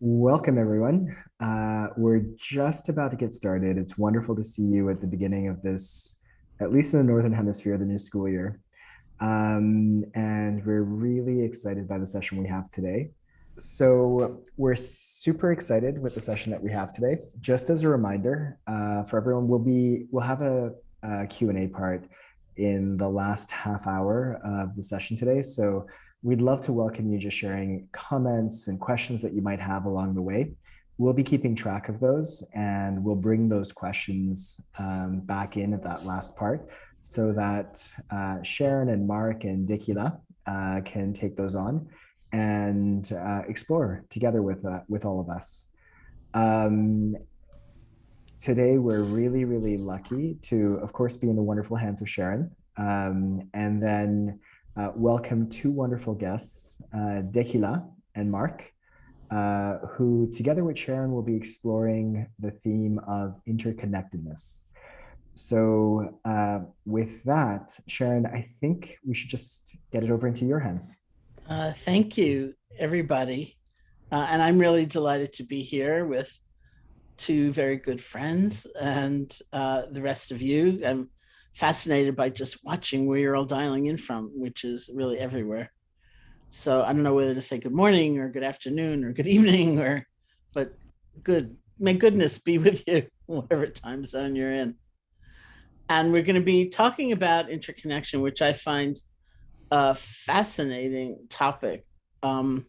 Welcome, everyone. We're just about to get started. It's wonderful to see you at the beginning of this, at least in the Northern Hemisphere, the new school year. And we're really excited by the session we have today. So we're super excited with the session that we have today. Just as a reminder, for everyone, we'll have a Q&A part in the last half hour of the session today. So we'd love to welcome you just sharing comments and questions that you might have along the way. We'll be keeping track of those and we'll bring those questions back in at that last part so that Sharon and Mark and Dikila can take those on and explore together with all of us. Um, Today, we're really, really lucky to, of course, be in the wonderful hands of Sharon, and then welcome two wonderful guests, Dekila and Mark, who, together with Sharon, will be exploring the theme of interconnectedness. So, with that, Sharon, I think we should just get it over into your hands. Thank you, everybody. And I'm really delighted to be here with two very good friends and the rest of you. I'm fascinated by just watching where you're all dialing in from, which is really everywhere. So I don't know whether to say good morning or good afternoon or good evening but good. May goodness be with you, whatever time zone you're in. And we're going to be talking about interconnection, which I find a fascinating topic. Um,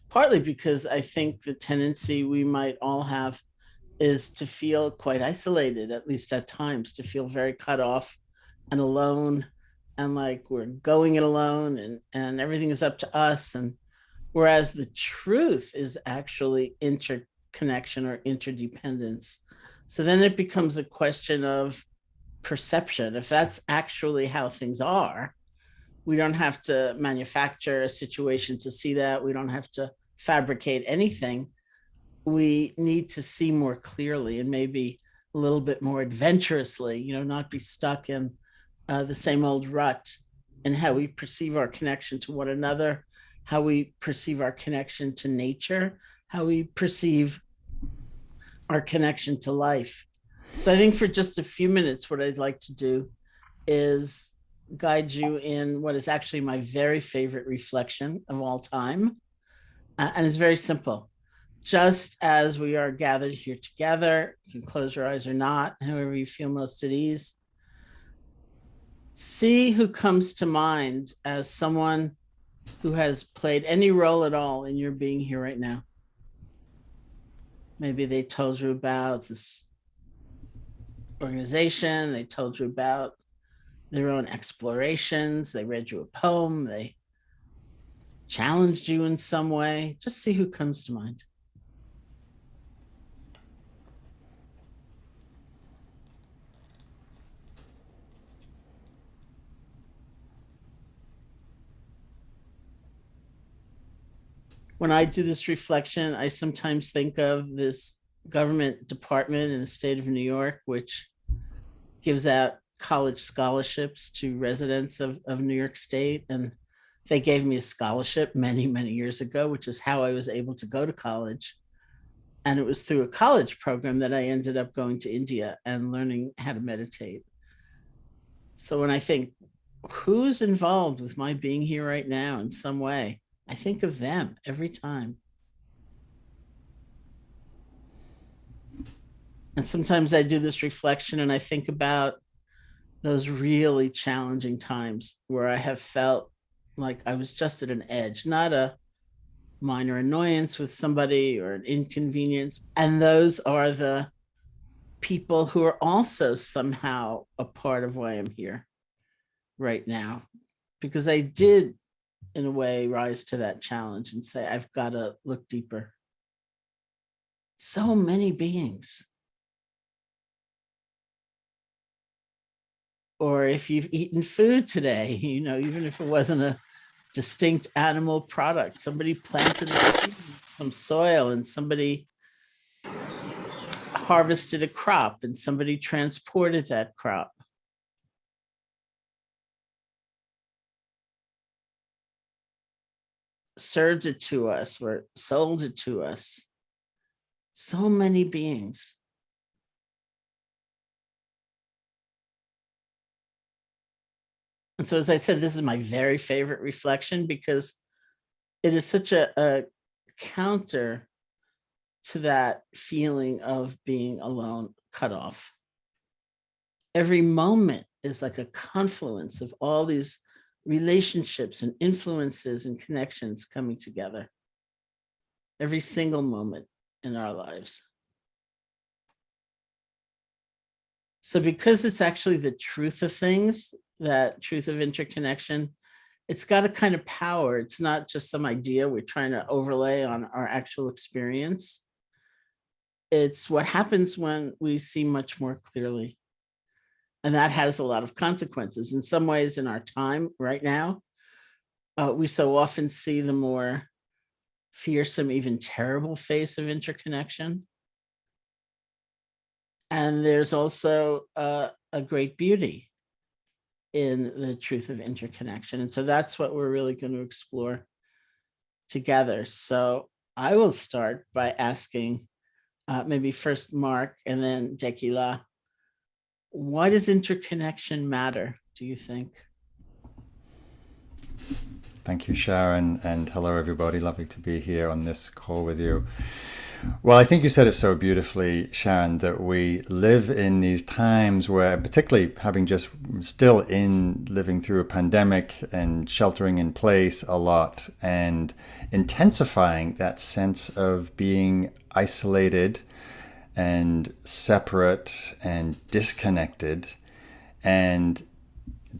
Partly because I think the tendency we might all have is to feel quite isolated, at least at times, to feel very cut off and alone, and like we're going it alone, and everything is up to us. And whereas the truth is actually interconnection or interdependence. So then it becomes a question of perception. If that's actually how things are, we don't have to manufacture a situation to see that. We don't have to fabricate anything. We need to see more clearly and maybe a little bit more adventurously, not be stuck in the same old rut, and how we perceive our connection to one another, how we perceive our connection to nature, how we perceive our connection to life. So I think for just a few minutes, what I'd like to do is guide you in what is actually my very favorite reflection of all time. And it's very simple. Just as we are gathered here together, you can close your eyes or not, however you feel most at ease. See who comes to mind as someone who has played any role at all in your being here right now. Maybe they told you about this organization, they told you about their own explorations, they read you a poem, they challenged you in some way. Just see who comes to mind. When I do this reflection, I sometimes think of this government department in the state of New York, which gives out college scholarships to residents of New York State. And they gave me a scholarship many, many years ago, which is how I was able to go to college. And it was through a college program that I ended up going to India and learning how to meditate. So when I think, who's involved with my being here right now in some way, I think of them every time. And sometimes I do this reflection and I think about those really challenging times where I have felt like I was just at an edge, not a minor annoyance with somebody or an inconvenience. And those are the people who are also somehow a part of why I'm here right now. Because I did, in a way, rise to that challenge and say, I've got to look deeper. So many beings. Or if you've eaten food today, even if it wasn't a distinct animal product, somebody planted some soil and somebody harvested a crop and somebody transported that crop, served it to us or sold it to us. so many beings. And so, as I said, this is my very favorite reflection because it is such a counter to that feeling of being alone, cut off. Every moment is like a confluence of all these relationships and influences and connections coming together. Every single moment in our lives. So because it's actually the truth of things, that truth of interconnection, it's got a kind of power. It's not just some idea we're trying to overlay on our actual experience. It's what happens when we see much more clearly. And that has a lot of consequences. In some ways, in our time right now, we so often see the more fearsome, even terrible face of interconnection. And there's also a great beauty in the truth of interconnection. And so that's what we're really going to explore together. So I will start by asking maybe first Mark and then Dekila, why does interconnection matter, do you think? Thank you, Sharon, and hello, everybody. Lovely to be here on this call with you. Well, I think you said it so beautifully, Sharon, that we live in these times where, particularly having just still in living through a pandemic and sheltering in place a lot and intensifying that sense of being isolated and separate and disconnected. And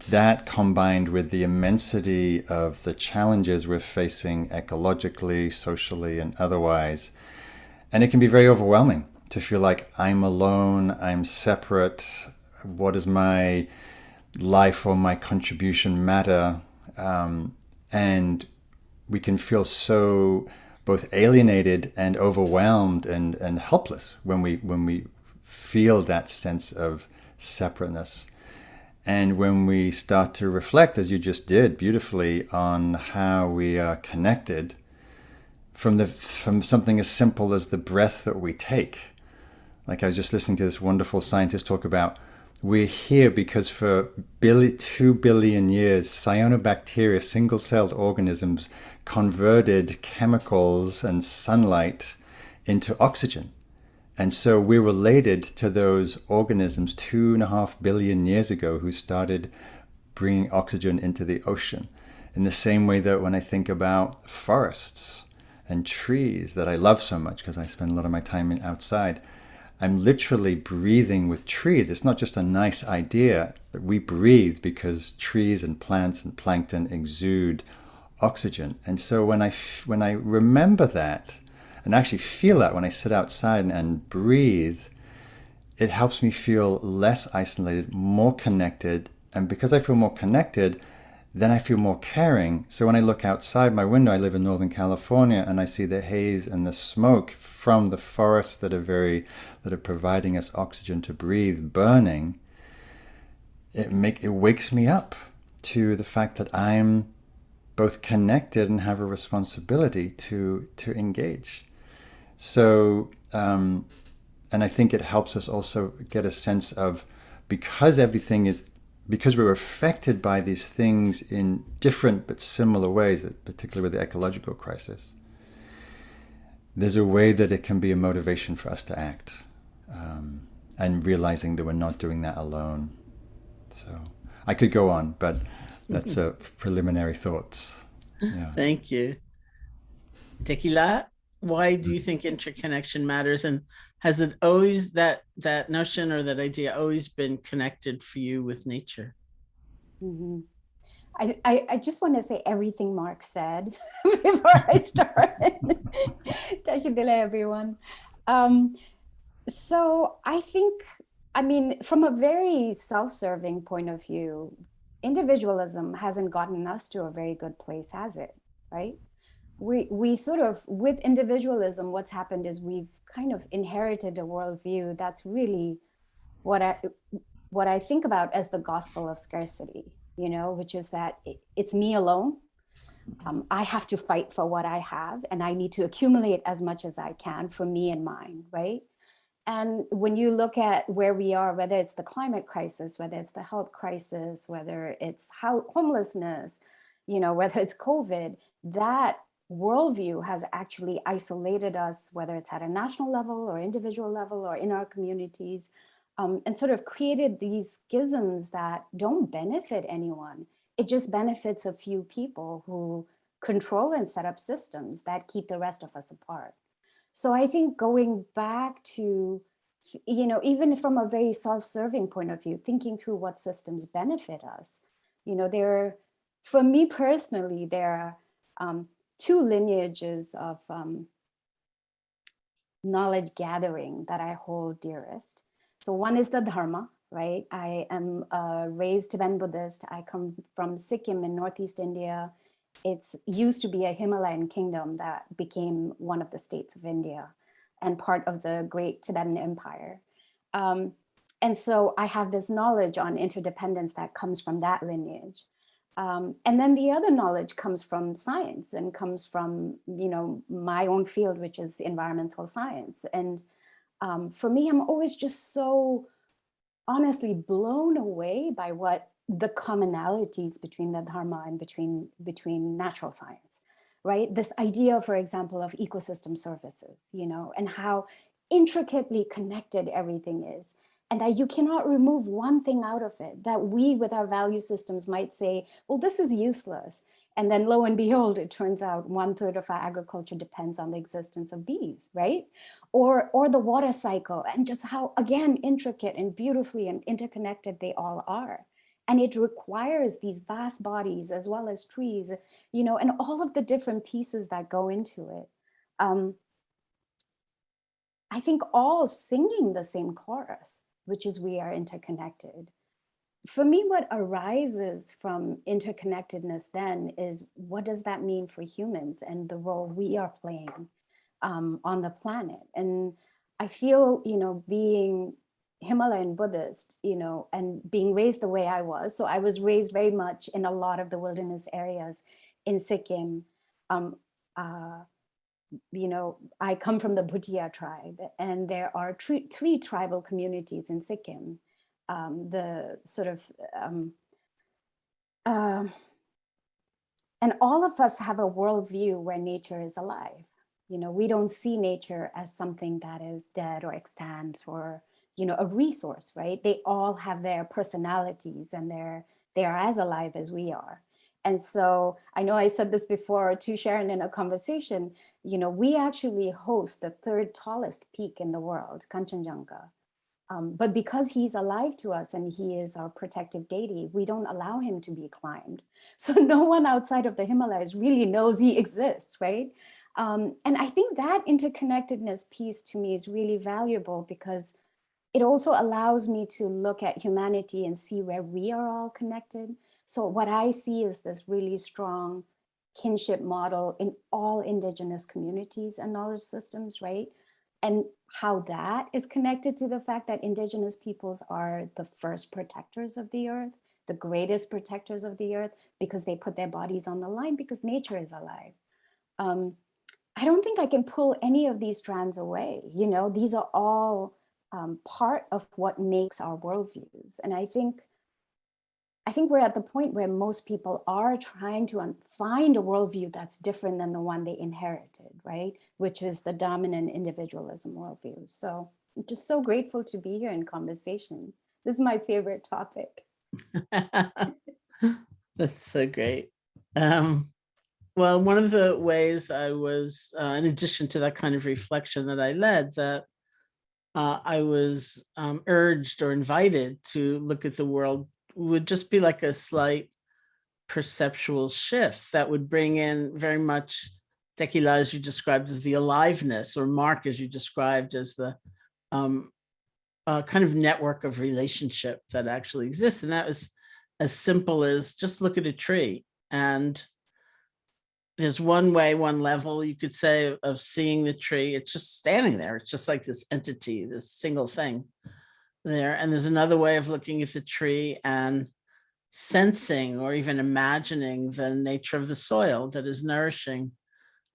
that combined with the immensity of the challenges we're facing ecologically, socially, and otherwise. And it can be very overwhelming to feel like I'm alone, I'm separate. What does my life or my contribution matter? And we can feel so both alienated and overwhelmed and helpless when we feel that sense of separateness. And when we start to reflect, as you just did beautifully, on how we are connected from something as simple as the breath that we take. Like I was just listening to this wonderful scientist talk about, we're here because for 2 billion years, cyanobacteria, single-celled organisms, converted chemicals and sunlight into oxygen. And so we're related to those organisms 2.5 billion years ago who started bringing oxygen into the ocean. In the same way that when I think about forests and trees that I love so much because I spend a lot of my time outside, I'm literally breathing with trees. It's not just a nice idea that we breathe because trees and plants and plankton exude oxygen. And so when I remember that, and actually feel that when I sit outside and breathe, it helps me feel less isolated, more connected. And because I feel more connected, then I feel more caring. So when I look outside my window, I live in Northern California, and I see the haze and the smoke from the forests that are providing us oxygen to breathe burning. It wakes me up to the fact that I'm both connected and have a responsibility to engage. So, and I think it helps us also get a sense of, because we're affected by these things in different but similar ways, particularly with the ecological crisis, there's a way that it can be a motivation for us to act, and realizing that we're not doing that alone. So I could go on, but that's preliminary thoughts. Yeah. Thank you. Tequila, why do you think interconnection matters? And has it always, that notion or that idea always been connected for you with nature? Mm-hmm. I just want to say everything Mark said before I start. Tashidila, everyone. So I think, from a very self-serving point of view, individualism hasn't gotten us to a very good place, has it? Right? We sort of, with individualism, what's happened is we've kind of inherited a worldview that's really what I think about as the Gospel of Scarcity, which is that it's me alone. I have to fight for what I have, and I need to accumulate as much as I can for me and mine, right? And when you look at where we are, whether it's the climate crisis, whether it's the health crisis, whether it's homelessness, whether it's COVID, that worldview has actually isolated us, whether it's at a national level or individual level or in our communities, and sort of created these schisms that don't benefit anyone. It just benefits a few people who control and set up systems that keep the rest of us apart. So I think going back to, even from a very self-serving point of view, thinking through what systems benefit us, for me personally, there are two lineages of knowledge gathering that I hold dearest. So one is the Dharma, right? I am a raised Tibetan Buddhist. I come from Sikkim in Northeast India. It's used to be a Himalayan kingdom that became one of the states of India and part of the great Tibetan Empire. And so I have this knowledge on interdependence that comes from that lineage. And then the other knowledge comes from science and comes from, my own field, which is environmental science. And for me, I'm always just so honestly blown away by what the commonalities between the Dharma and between natural science, right? This idea, for example, of ecosystem services, and how intricately connected everything is. And that you cannot remove one thing out of it, that we with our value systems might say, well, this is useless. And then lo and behold, it turns out 1/3 of our agriculture depends on the existence of bees, right? Or the water cycle, and just how, again, intricate and beautifully and interconnected they all are. And it requires these vast bodies as well as trees, and all of the different pieces that go into it. I think all singing the same chorus, which is we are interconnected. For me, what arises from interconnectedness then is, what does that mean for humans and the role we are playing on the planet? And I feel, being Himalayan Buddhist, and being raised the way I was. So I was raised very much in a lot of the wilderness areas in Sikkim. I come from the Bhutia tribe, and there are three tribal communities in Sikkim. And all of us have a worldview where nature is alive. We don't see nature as something that is dead or extant or, a resource, right? They all have their personalities, and they are as alive as we are. And so I know I said this before to Sharon in a conversation, we actually host the third tallest peak in the world, Kanchenjunga. But because he's alive to us and he is our protective deity, we don't allow him to be climbed. So no one outside of the Himalayas really knows he exists, right? And I think that interconnectedness piece to me is really valuable, because it also allows me to look at humanity and see where we are all connected. So what I see is this really strong kinship model in all Indigenous communities and knowledge systems, right? And how that is connected to the fact that Indigenous peoples are the first protectors of the earth, the greatest protectors of the earth, because they put their bodies on the line because nature is alive. I don't think I can pull any of these strands away. These are all part of what makes our worldviews. And I think we're at the point where most people are trying to find a worldview that's different than the one they inherited, right? Which is the dominant individualism worldview. So I'm just so grateful to be here in conversation. This is my favorite topic. That's so great. Well, one of the ways I was, in addition to that kind of reflection that I led, that I was urged or invited to look at the world would just be like a slight perceptual shift that would bring in very much Tequila, as you described, as the aliveness, or Mark, as you described, as the kind of network of relationship that actually exists. And that was as simple as just look at a tree. And there's one way, one level you could say of seeing the tree. It's just standing there. It's just like this entity, this single thing there. And there's another way of looking at the tree, and sensing or even imagining the nature of the soil that is nourishing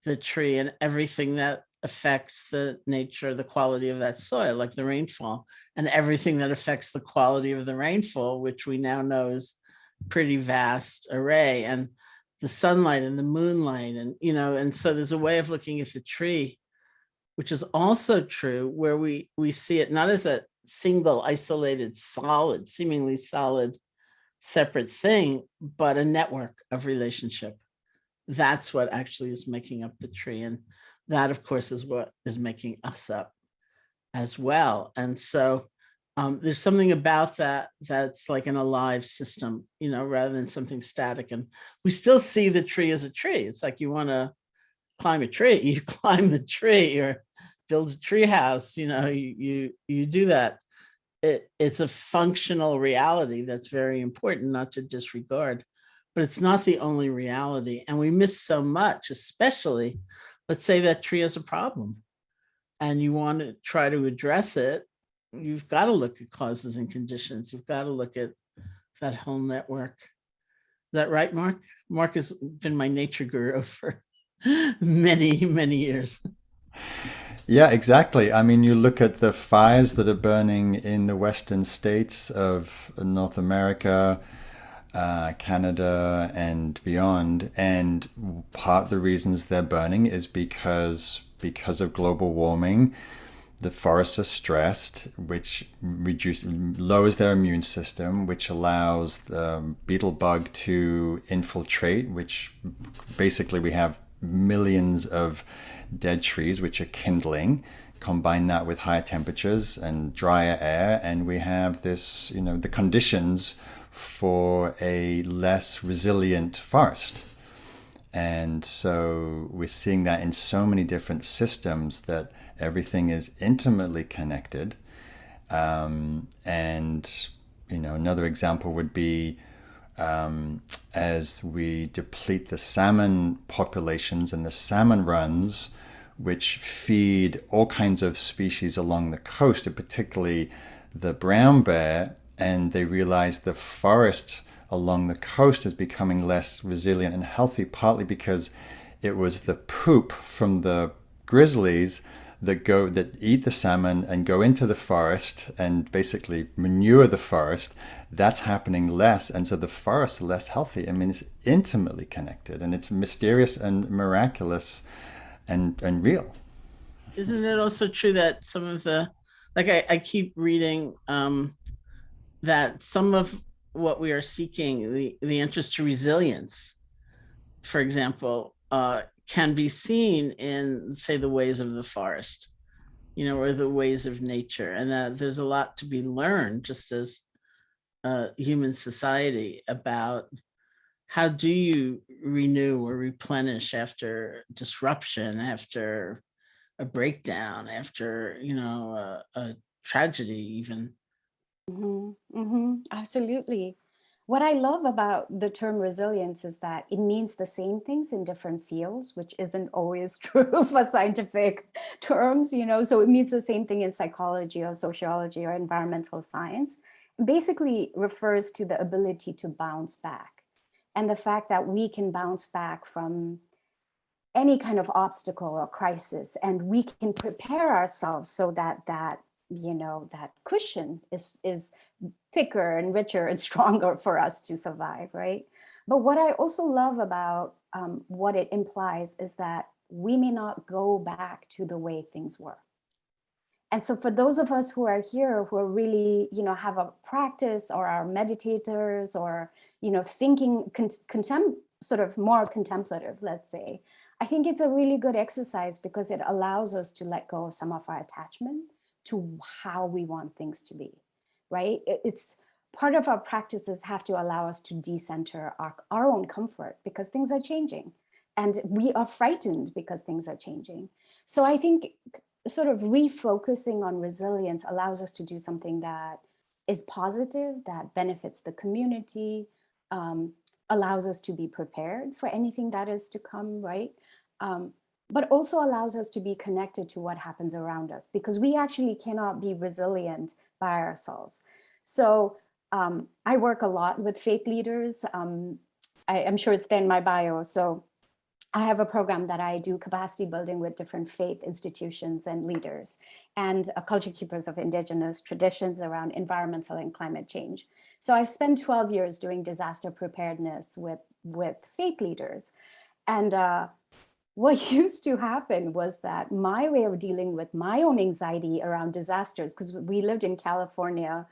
the tree and everything that affects the nature, the quality of that soil, like the rainfall, and everything that affects the quality of the rainfall, which we now know is pretty vast array, and the sunlight and the moonlight, and and so there's a way of looking at the tree, which is also true, where we see it not as a single isolated solid, seemingly solid separate thing, but a network of relationship. That's what actually is making up the tree, and that of course is what is making us up as well. And so there's something about that that's like an alive system, rather than something static. And we still see the tree as a tree. It's like you want to climb a tree, you climb the tree, or build a tree house, you do that. It's a functional reality that's very important not to disregard, but it's not the only reality. And we miss so much, especially, let's say that tree has a problem and you want to try to address it. You've got to look at causes and conditions. You've got to look at that whole network. Is that right, Mark? Mark has been my nature guru for many, many years. Yeah, exactly. I mean, you look at the fires that are burning in the western states of North America, Canada, and beyond, and part of the reasons they're burning is because of global warming. The forests are stressed, which lowers their immune system, which allows the beetle bug to infiltrate, which basically we have millions of dead trees which are kindling. Combine that with higher temperatures and drier air, and we have this, the conditions for a less resilient forest. And so we're seeing that in so many different systems, that everything is intimately connected. Another example would be as we deplete the salmon populations and the salmon runs, which feed all kinds of species along the coast, and particularly the brown bear, and they realize the forest along the coast is becoming less resilient and healthy, partly because it was the poop from the grizzlies that eat the salmon and go into the forest and basically manure the forest. That's happening less, and so the forests are less healthy. I mean, it's intimately connected, and it's mysterious and miraculous and real. Isn't it also true that some of the, like I keep reading that some of what we are seeking, the interest to resilience, for example, can be seen in, say, the ways of the forest, or the ways of nature, and that there's a lot to be learned just as human society about how do you renew or replenish after disruption, after a breakdown, after a tragedy even. Absolutely. What I love about the term resilience is that it means the same things in different fields, which isn't always true for scientific terms, so it means the same thing in psychology or sociology or environmental science. It basically refers to the ability to bounce back, and the fact that we can bounce back from any kind of obstacle or crisis, and we can prepare ourselves so that that cushion is thicker and richer and stronger for us to survive, right? But what I also love about what it implies is that we may not go back to the way things were. And so for those of us who are here, who are really, have a practice, or are meditators, or, thinking sort of more contemplative, let's say, I think it's a really good exercise because it allows us to let go of some of our attachment to how we want things to be, right? It's part of our practices have to allow us to decenter our own comfort, because things are changing and we are frightened because things are changing. So I think sort of refocusing on resilience allows us to do something that is positive, that benefits the community, allows us to be prepared for anything that is to come, right? But also allows us to be connected to what happens around us, because we actually cannot be resilient by ourselves. So I work a lot with faith leaders. I'm sure it's there in my bio. So I have a program that I do capacity building with different faith institutions and leaders and culture keepers of Indigenous traditions around environmental and climate change. So I've spent 12 years doing disaster preparedness with faith leaders. And what used to happen was that my way of dealing with my own anxiety around disasters, because we lived in California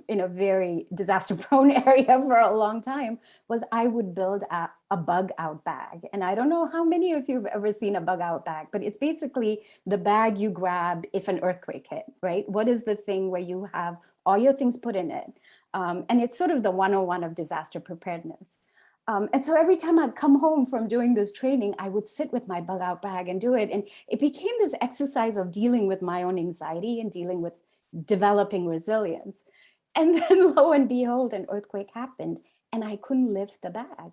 in a very disaster prone area for a long time, was I would build a bug out bag. And I don't know how many of you have ever seen a bug out bag, but it's basically the bag you grab if an earthquake hit, right? What is the thing where you have all your things put in it? And it's sort of the 101 of disaster preparedness. And so every time I'd come home from doing this training, I would sit with my bug out bag and do it. And it became this exercise of dealing with my own anxiety and dealing with developing resilience. And then lo and behold, an earthquake happened and I couldn't lift the bag.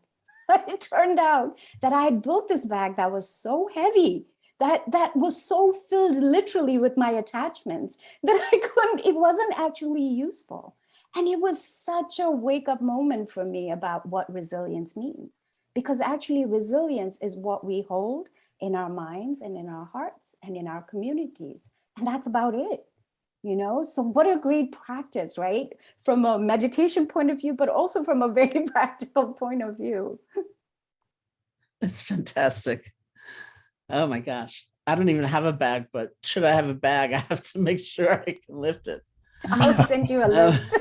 It turned out that I had built this bag that was so heavy, that was so filled literally with my attachments that it wasn't actually useful. And it was such a wake-up moment for me about what resilience means. Because actually resilience is what we hold in our minds and in our hearts and in our communities. And that's about it. So what a great practice, right? From a meditation point of view, but also from a very practical point of view. That's fantastic. Oh my gosh. I don't even have a bag, but should I have a bag, I have to make sure I can lift it. I'll send you a list.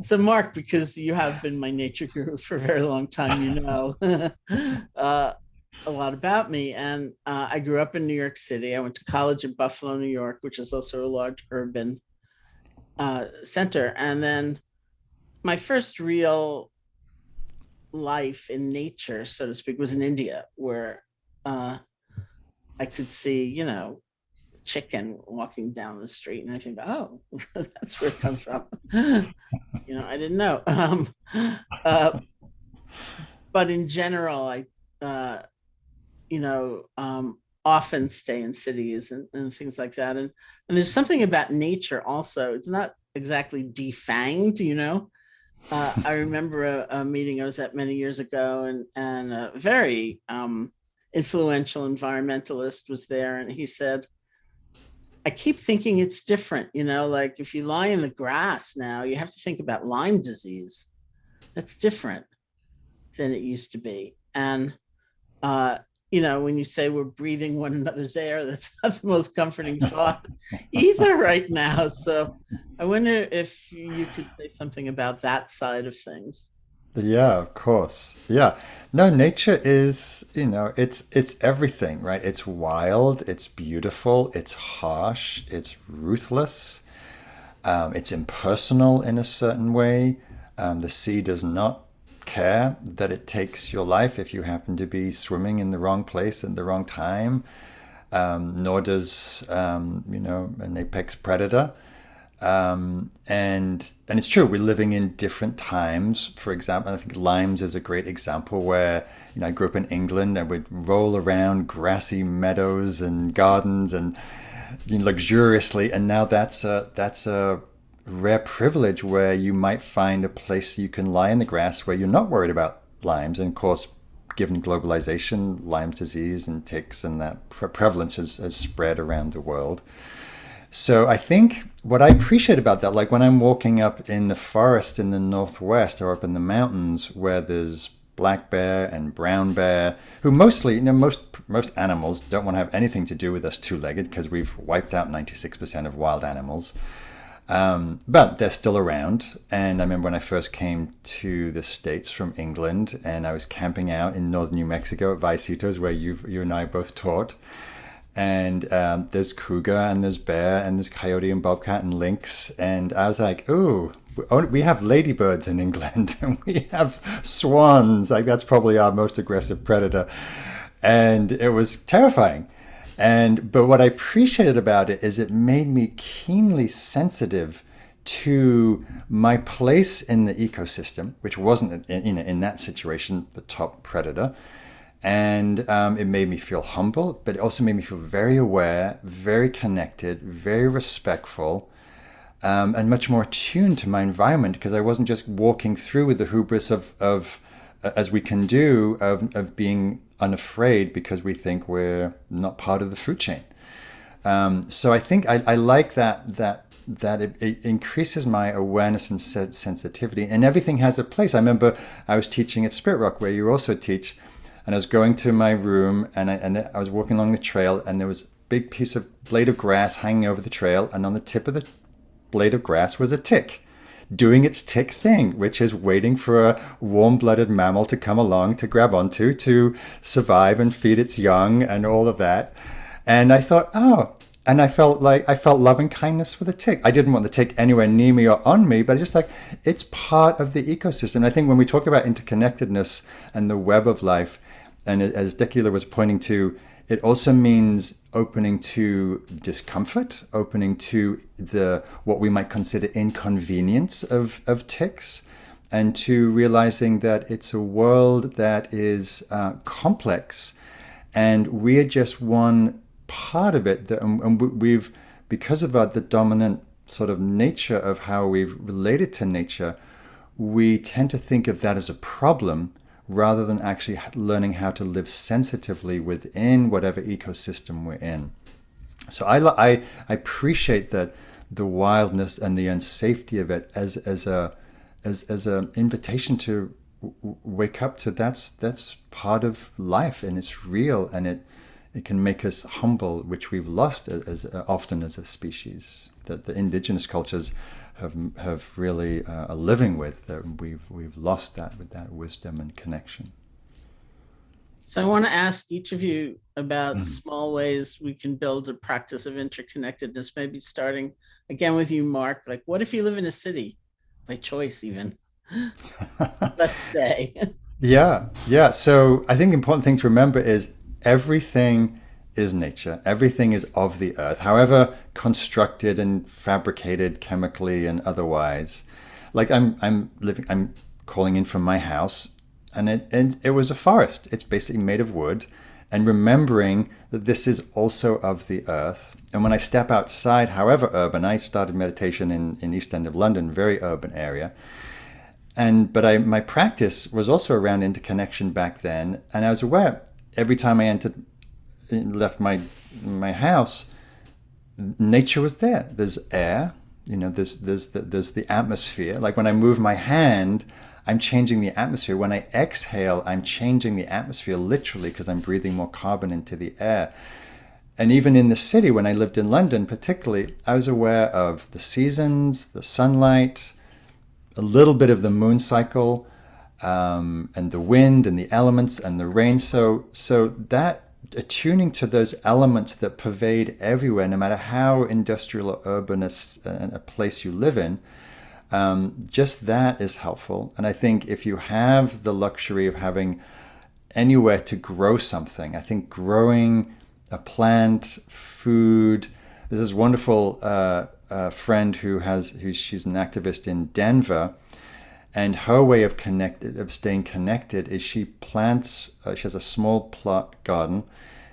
So Mark, because you have been my nature guru for a very long time, a lot about me. And I grew up in New York City. I went to college in Buffalo, New York, which is also a large urban center. And then my first real life in nature, so to speak, was in India, where I could see, chicken walking down the street. And I think, oh, that's where it comes from. I didn't know. But in general, I often stay in cities and things like that. And there's something about nature also. It's not exactly defanged, I remember a meeting I was at many years ago, and a very influential environmentalist was there, and he said, I keep thinking it's different, like if you lie in the grass now, you have to think about Lyme disease. That's different than it used to be. And when you say we're breathing one another's air, that's not the most comforting thought either right now. So I wonder if you could say something about that side of things. Yeah, of course. Yeah. No, nature is, it's everything, right? It's wild, it's beautiful, it's harsh, it's ruthless, it's impersonal in a certain way. The sea does not care that it takes your life if you happen to be swimming in the wrong place at the wrong time, nor does an apex predator. And it's true, we're living in different times. For example, I think Limes is a great example where, I grew up in England and would roll around grassy meadows and gardens and luxuriously, and now that's a rare privilege where you might find a place you can lie in the grass where you're not worried about limes. And of course, given globalization, Lyme disease and ticks and that prevalence has spread around the world. So I think what I appreciate about that, like when I'm walking up in the forest in the Northwest or up in the mountains where there's black bear and brown bear, who mostly, most animals don't want to have anything to do with us two-legged because we've wiped out 96% of wild animals. But they're still around. And I remember when I first came to the States from England and I was camping out in northern New Mexico at Vaisitos, where you and I both taught. And there's cougar and there's bear and there's coyote and bobcat and lynx. And I was like, ooh, we have ladybirds in England and we have swans. Like that's probably our most aggressive predator. And it was terrifying. But what I appreciated about it is it made me keenly sensitive to my place in the ecosystem, which wasn't in that situation the top predator. And it made me feel humble, but it also made me feel very aware, very connected, very respectful. and much more attuned to my environment, because I wasn't just walking through with the hubris of as we can do, of being unafraid because we think we're not part of the food chain. So I think I like that it increases my awareness and sensitivity, and everything has a place. I remember I was teaching at Spirit Rock, where you also teach, and I was going to my room, and I was walking along the trail, and there was a big piece of blade of grass hanging over the trail, and on the tip of the blade of grass was a tick doing its tick thing, which is waiting for a warm-blooded mammal to come along to grab onto to survive and feed its young and all of that. And I thought, oh, and I felt loving kindness for the tick. I didn't want the tick anywhere near me or on me, but just like, it's part of the ecosystem. I think when we talk about interconnectedness and the web of life, and as Dekila was pointing to, it also means opening to discomfort, opening to what we might consider inconvenience of ticks, and to realizing that it's a world that is complex, and we're just one part of it. And we've, because of the dominant sort of nature of how we've related to nature, we tend to think of that as a problem, rather than actually learning how to live sensitively within whatever ecosystem we're in. So I appreciate that, the wildness and the unsafety of it, as an invitation to wake up to that's part of life, and it's real, and it can make us humble, which we've lost as often as a species. That the indigenous cultures have really are living with, that we've lost that, with that wisdom and connection. So I want to ask each of you about small ways we can build a practice of interconnectedness, maybe starting again with you, Mark. Like, what if you live in a city, by choice even? Let's say. Yeah. So I think the important thing to remember is everything is nature. Everything is of the earth, however constructed and fabricated chemically and otherwise. Like I'm calling in from my house, and it was a forest. It's basically made of wood, and remembering that this is also of the earth. And when I step outside, however urban, I started meditation in East End of London, very urban area. But my practice was also around interconnection back then, and I was aware every time I left my house, nature was there. There's air, there's the atmosphere. Like when I move my hand, I'm changing the atmosphere. When I exhale, I'm changing the atmosphere literally, because I'm breathing more carbon into the air. And even in the city, when I lived in London particularly, I was aware of the seasons, the sunlight, a little bit of the moon cycle, and the wind and the elements and the rain. So that attuning to those elements that pervade everywhere, no matter how industrial or urban a place you live in, just that is helpful. And I think if you have the luxury of having anywhere to grow something, I think growing a plant, food. There's this wonderful friend she's an activist in Denver. And her way of staying connected is she has a small plot garden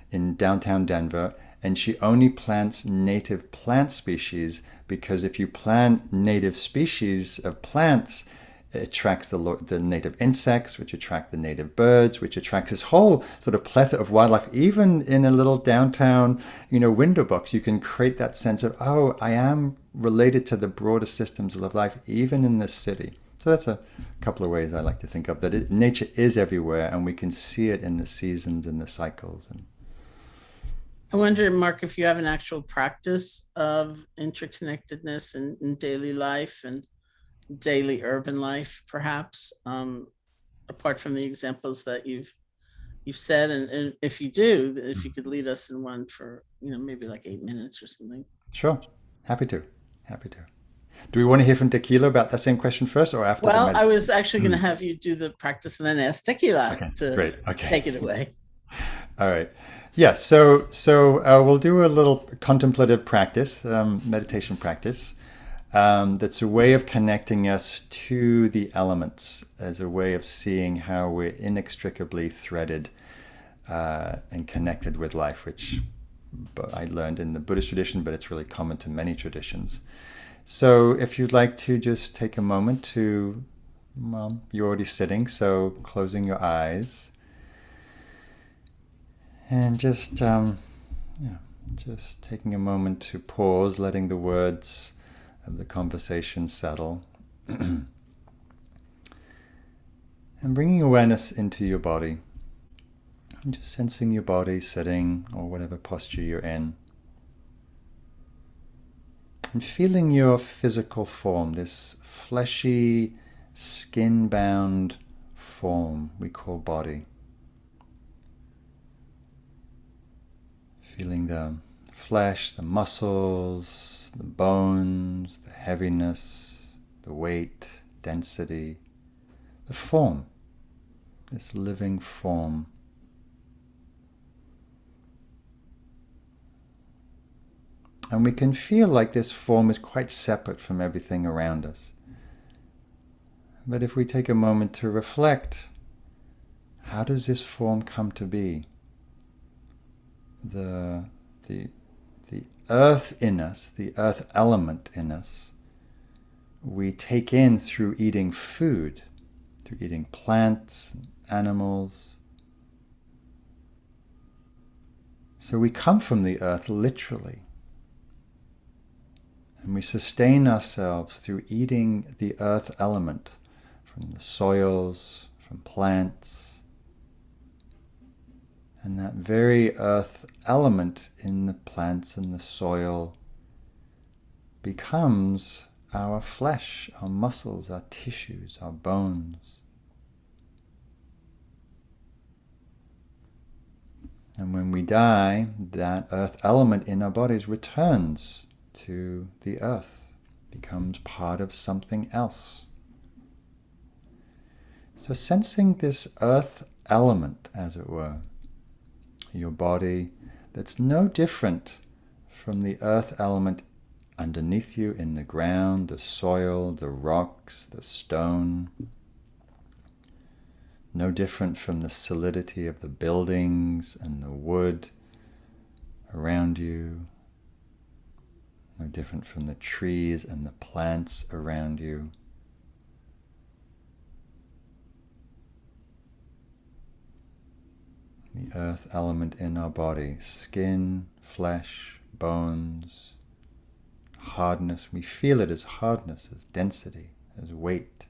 in downtown Denver, and she only plants native plant species, because if you plant native species of plants, it attracts the native insects, which attract the native birds, which attracts this whole sort of plethora of wildlife. Even in a little downtown, window box, you can create that sense of, oh, I am related to the broader systems of life, even in this city. So that's a couple of ways I like to think of that. Nature is everywhere, and we can see it in the seasons and the cycles. And I wonder, Mark, if you have an actual practice of interconnectedness in daily life and daily urban life, perhaps, apart from the examples that you've said, and if you do, if you could lead us in one for maybe like 8 minutes or something. Sure, happy to. Do we want to hear from Dekila about that same question first, or after? Well, I was actually going to have you do the practice and then ask Dekila to take it away. All right. Yeah. So we'll do a little contemplative practice, meditation practice. That's a way of connecting us to the elements, as a way of seeing how we're inextricably threaded and connected with life, which I learned in the Buddhist tradition, but it's really common to many traditions. So if you'd like to just take a moment to, well, you're already sitting, so closing your eyes and just taking a moment to pause, letting the words of the conversation settle. And bringing awareness into your body. And just sensing your body sitting or whatever posture you're in. And feeling your physical form, this fleshy, skin-bound form we call body. Feeling the flesh, the muscles, the bones, the heaviness, the weight, density, the form, this living form. And we can feel like this form is quite separate from everything around us. But if we take a moment to reflect, how does this form come to be? The earth in us, the earth element in us, we take in through eating food, through eating plants, animals. So we come from the earth literally. And we sustain ourselves through eating the earth element from the soils, from plants. And that very earth element in the plants and the soil becomes our flesh, our muscles, our tissues, our bones. And when we die, that earth element in our bodies returns to the earth, becomes part of something else. So sensing this earth element, as it were, your body, that's no different from the earth element underneath you in the ground, the soil, the rocks, the stone. No different from the solidity of the buildings and the wood around you. No different from the trees and the plants around you. The earth element in our body, skin, flesh, bones, hardness. We feel it as hardness, as density, as weight.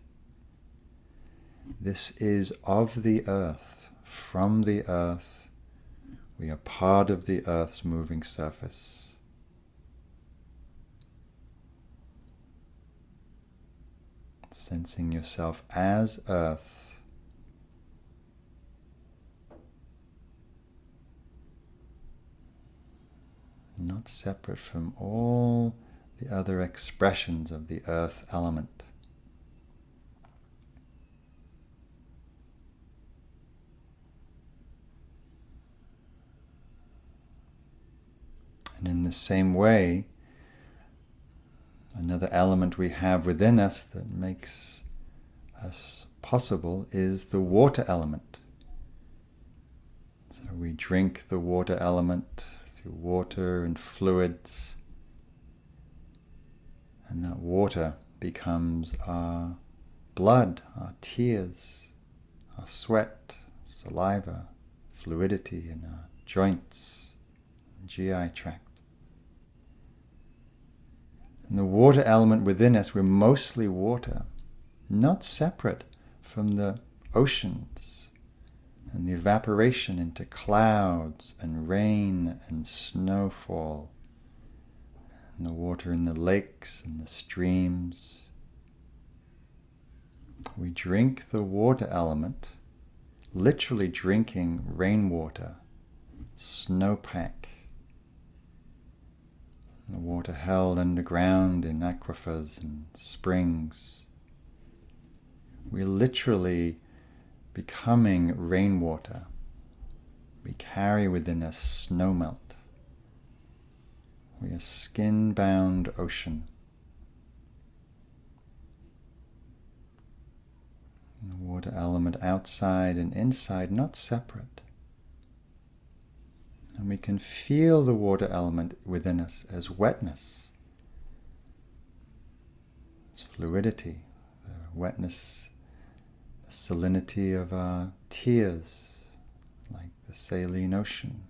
This is of the earth, from the earth. We are part of the earth's moving surface. Sensing yourself as earth. Not separate from all the other expressions of the earth element. And in the same way, another element we have within us that makes us possible is the water element. So we drink the water element through water and fluids, and that water becomes our blood, our tears, our sweat, saliva, fluidity in our joints, GI tract. And the water element within us, we're mostly water, not separate from the oceans and the evaporation into clouds and rain and snowfall, and the water in the lakes and the streams. We drink the water element, literally drinking rainwater, snowpack, the water held underground in aquifers and springs. We're literally becoming rainwater. We carry within us snowmelt. We are skin-bound ocean. The water element outside and inside, not separate. And we can feel the water element within us as wetness. its fluidity, the wetness, the salinity of our tears, like the saline ocean,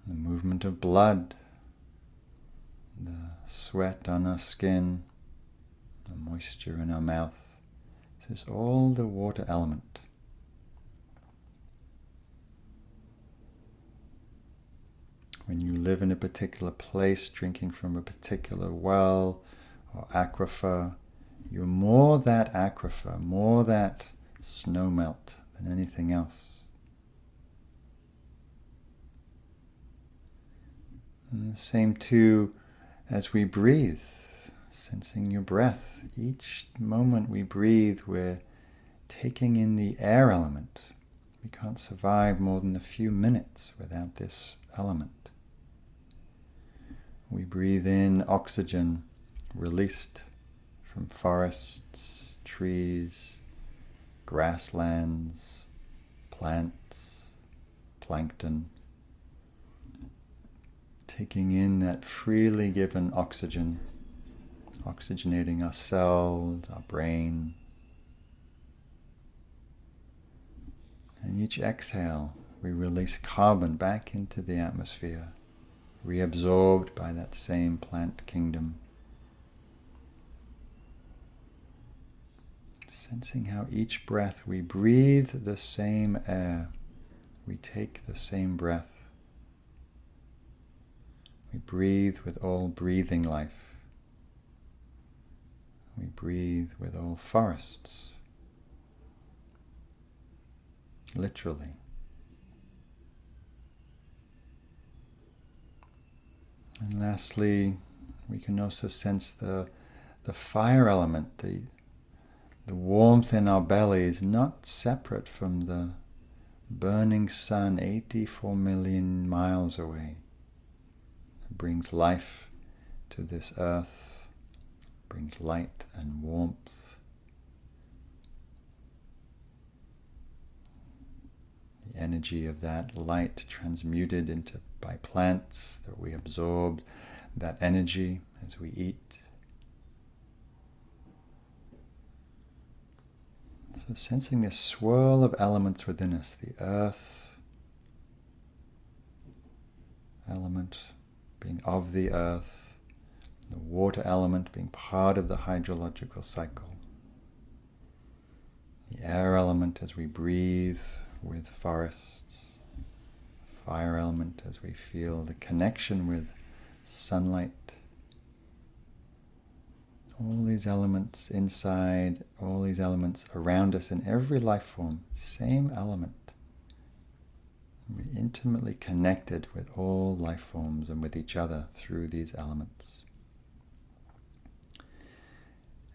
the movement of blood, the sweat on our skin, the moisture in our mouth. This is all the water element. When you live in a particular place, drinking from a particular well or aquifer, you're more that aquifer, more that snowmelt than anything else. And the same too as we breathe, sensing your breath. Each moment we breathe, we're taking in the air element. We can't survive more than a few minutes without this element. We breathe in oxygen released from forests, trees, grasslands, plants, plankton. Taking in that freely given oxygen, oxygenating our cells, our brain. And each exhale, we release carbon back into the atmosphere, reabsorbed by that same plant kingdom. Sensing how each breath we breathe the same air, we take the same breath. We breathe with all breathing life. We breathe with all forests. Literally. And lastly, we can also sense the fire element, the warmth in our belly is not separate from the burning sun 84 million miles away. It brings life to this earth, brings light and warmth. The energy of that light transmuted into by plants that we absorb, that energy as we eat. So sensing this swirl of elements within us, the earth element being of the earth, the water element being part of the hydrological cycle, the air element as we breathe with forests, fire element as we feel the connection with sunlight. All these elements inside, all these elements around us in every life form, same element. We're intimately connected with all life forms and with each other through these elements.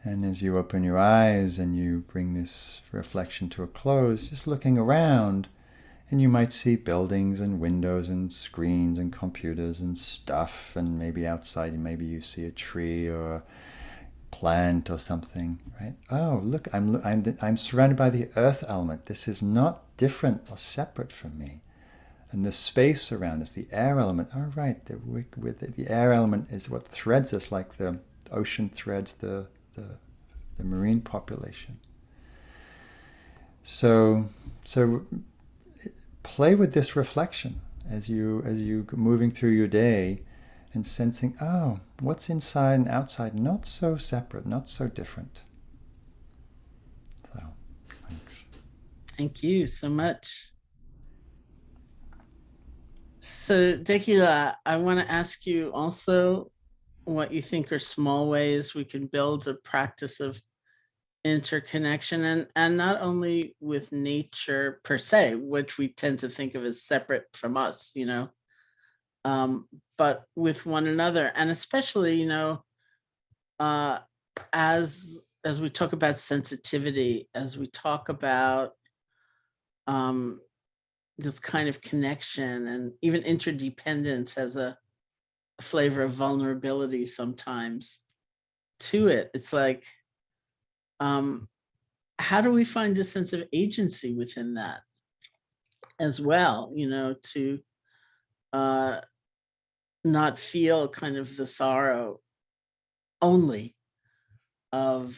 And as you open your eyes and you bring this reflection to a close, just looking around, and you might see buildings and windows and screens and computers and stuff, and maybe outside maybe you see a tree or a plant or something, right? Oh, look, I'm surrounded by the earth element. This is not different or separate from me. And the space around us, the air element, oh right, the air element is what threads us like the ocean threads the marine population. So play with this reflection as you moving through your day and sensing, oh, what's inside and outside, not so separate, not so different. So, thanks. Thank you so much. So, Dekila, I want to ask you also what you think are small ways we can build a practice of interconnection, and not only with nature per se, which we tend to think of as separate from us, but with one another, and especially, as we talk about sensitivity, as we talk about this kind of connection, and even interdependence has a flavor of vulnerability sometimes to it. It's like, how do we find a sense of agency within that as well, to not feel kind of the sorrow only of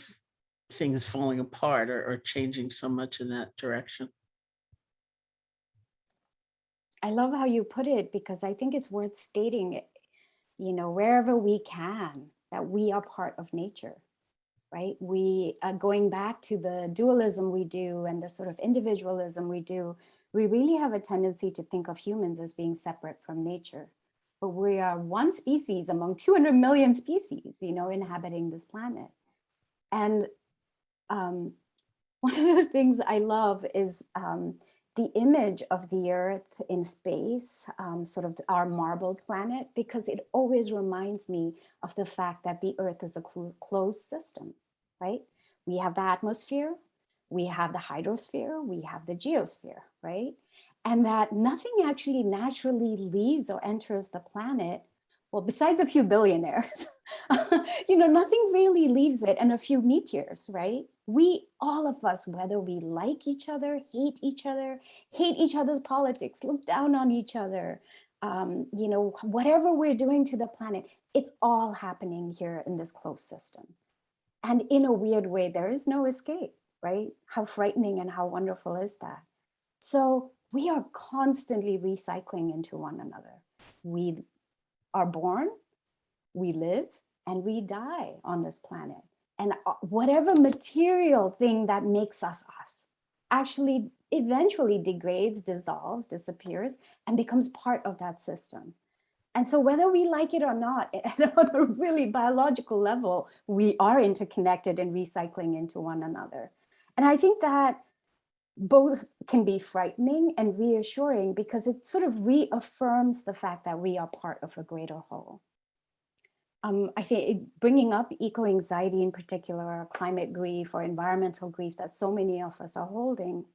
things falling apart or changing so much in that direction. I love how you put it, because I think it's worth stating, wherever we can, that we are part of nature, right? We going back to the dualism we do and the sort of individualism we do, we really have a tendency to think of humans as being separate from nature. But we are one species among 200 million species, inhabiting this planet. And one of the things I love is the image of the Earth in space, sort of our marbled planet, because it always reminds me of the fact that the Earth is a closed system, right? We have the atmosphere, we have the hydrosphere, we have the geosphere, right? And that nothing actually naturally leaves or enters the planet. Well, besides a few billionaires, nothing really leaves it, and a few meteors, right? We, all of us, whether we like each other, hate each other's politics, look down on each other, whatever we're doing to the planet, it's all happening here in this closed system. And in a weird way, there is no escape, right? How frightening and how wonderful is that? So we are constantly recycling into one another. We are born, we live, and we die on this planet. And whatever material thing that makes us actually eventually degrades, dissolves, disappears, and becomes part of that system. And so whether we like it or not, on a really biological level, we are interconnected and recycling into one another. And I think that both can be frightening and reassuring, because it sort of reaffirms the fact that we are part of a greater whole. I think bringing up eco-anxiety in particular, or climate grief or environmental grief that so many of us are holding,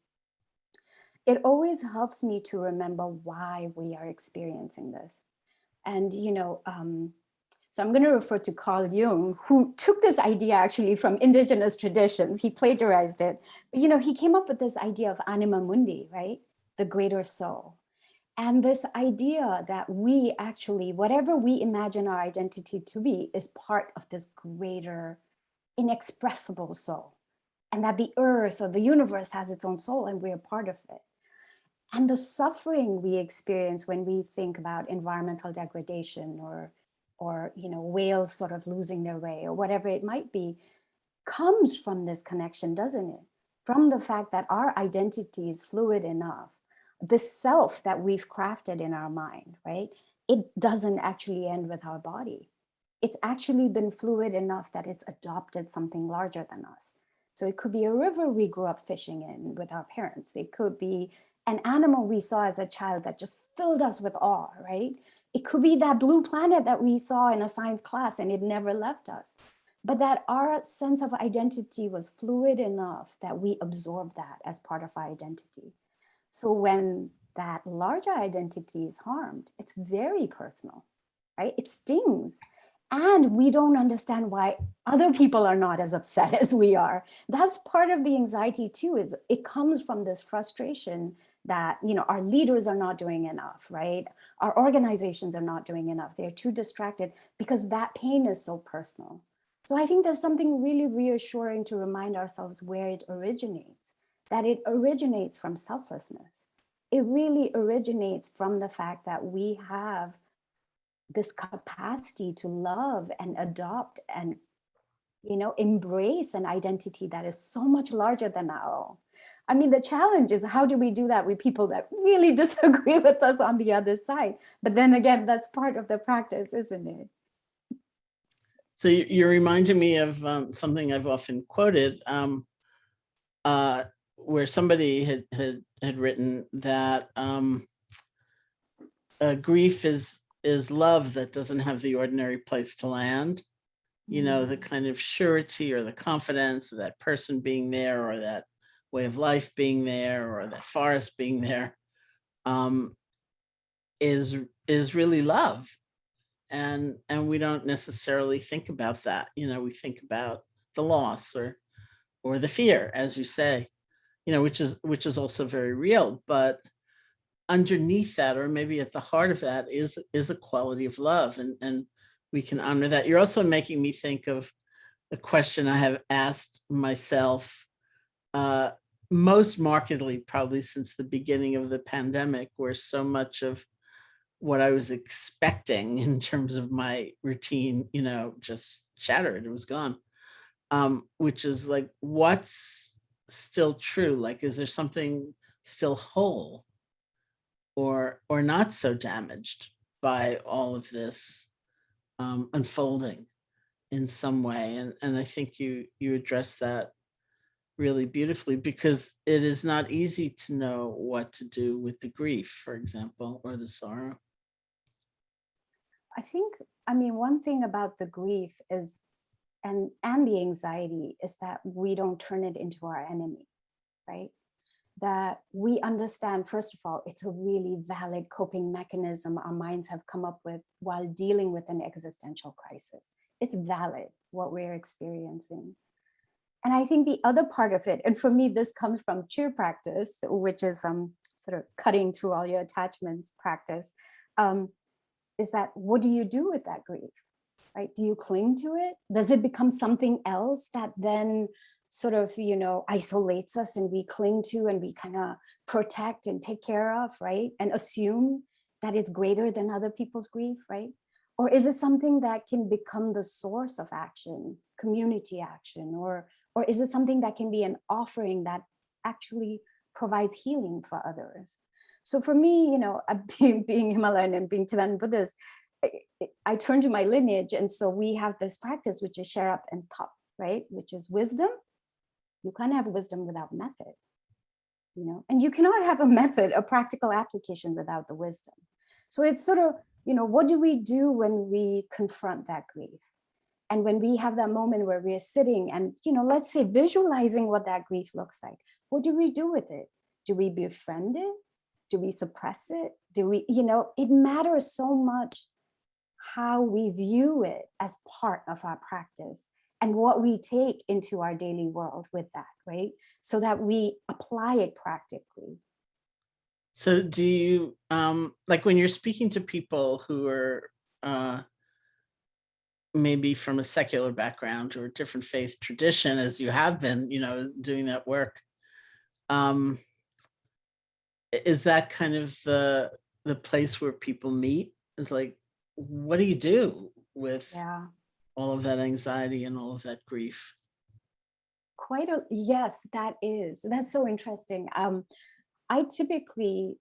it always helps me to remember why we are experiencing this. And, so I'm going to refer to Carl Jung, who took this idea actually from indigenous traditions. He plagiarized it. But, he came up with this idea of anima mundi, right? The greater soul. And this idea that we actually, whatever we imagine our identity to be, is part of this greater, inexpressible soul. And that the earth or the universe has its own soul and we're part of it. And the suffering we experience when we think about environmental degradation or whales sort of losing their way or whatever it might be, comes from this connection, doesn't it? From the fact that our identity is fluid enough. The self that we've crafted in our mind, right? It doesn't actually end with our body. It's actually been fluid enough that it's adopted something larger than us. So it could be a river we grew up fishing in with our parents. It could be an animal we saw as a child that just filled us with awe, right? It could be that blue planet that we saw in a science class and it never left us. But that our sense of identity was fluid enough that we absorbed that as part of our identity. So when that larger identity is harmed, it's very personal, right? It stings. And we don't understand why other people are not as upset as we are. That's part of the anxiety too, is it comes from this frustration that, our leaders are not doing enough, right? Our organizations are not doing enough. They're too distracted because that pain is so personal. So I think there's something really reassuring to remind ourselves where it originates, that it originates from selflessness. It really originates from the fact that we have this capacity to love and adopt and, embrace an identity that is so much larger than our own. I mean, the challenge is, how do we do that with people that really disagree with us on the other side? But then again, that's part of the practice, isn't it? So you're reminding me of something I've often quoted, where somebody had written that grief is love that doesn't have the ordinary place to land. The kind of surety or the confidence of that person being there, or that way of life being there, or that forest being there, is really love. And we don't necessarily think about that. We think about the loss or the fear, as you say, which is also very real. But underneath that, or maybe at the heart of that, is a quality of love. And we can honor that. You're also making me think of a question I have asked myself most markedly probably since the beginning of the pandemic, where so much of what I was expecting in terms of my routine, just shattered. It was gone. Which is like, what's still true? Like, is there something still whole or not so damaged by all of this unfolding in some way? And I think you address that really beautifully, because it is not easy to know what to do with the grief, for example, or the sorrow. I think, one thing about the grief is, and the anxiety, is that we don't turn it into our enemy, right? That we understand, first of all, it's a really valid coping mechanism our minds have come up with while dealing with an existential crisis. It's valid what we're experiencing. And I think the other part of it, and for me, this comes from cheer practice, which is sort of cutting through all your attachments practice, is that what do you do with that grief, right? Do you cling to it? Does it become something else that then sort of, isolates us and we cling to and we kind of protect and take care of, right? And assume that it's greater than other people's grief, right? Or is it something that can become the source of action, community action, or is it something that can be an offering that actually provides healing for others? So for me, being Himalayan and being Tibetan Buddhist, I turn to my lineage. And so we have this practice, which is share up and pop, right? Which is wisdom. You can't have wisdom without method, and you cannot have a method, a practical application without the wisdom. So it's sort of, what do we do when we confront that grief? And when we have that moment where we're sitting and, let's say visualizing what that grief looks like, what do we do with it? Do we befriend it? Do we suppress it? Do we, it matters so much how we view it as part of our practice and what we take into our daily world with that, right? So that we apply it practically. So do you, like when you're speaking to people who are maybe from a secular background or a different faith tradition, as you have been, doing that work, is that kind of the place where people meet? Is like, what do you do with all of that anxiety and all of that grief? Yes, that's so interesting. I typically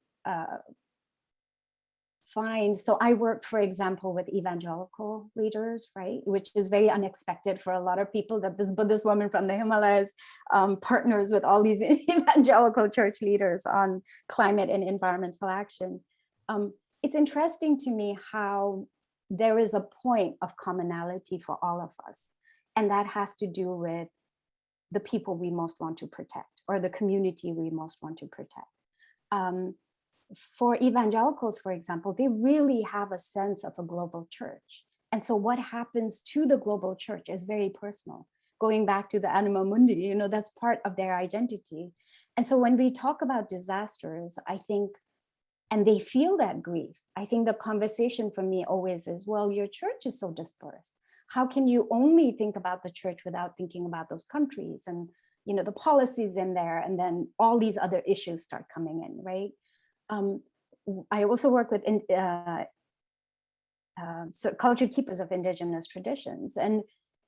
so I work, for example, with evangelical leaders, right? Which is very unexpected for a lot of people, that this Buddhist woman from the Himalayas partners with all these evangelical church leaders on climate and environmental action. It's interesting to me how there is a point of commonality for all of us. And that has to do with the people we most want to protect, or the community we most want to protect. For evangelicals, for example, they really have a sense of a global church. And so what happens to the global church is very personal. Going back to the anima mundi, that's part of their identity. And so when we talk about disasters, I think, and they feel that grief, I think the conversation for me always is, well, your church is so dispersed. How can you only think about the church without thinking about those countries and, the policies in there, and then all these other issues start coming in, right? I also work with culture keepers of indigenous traditions, and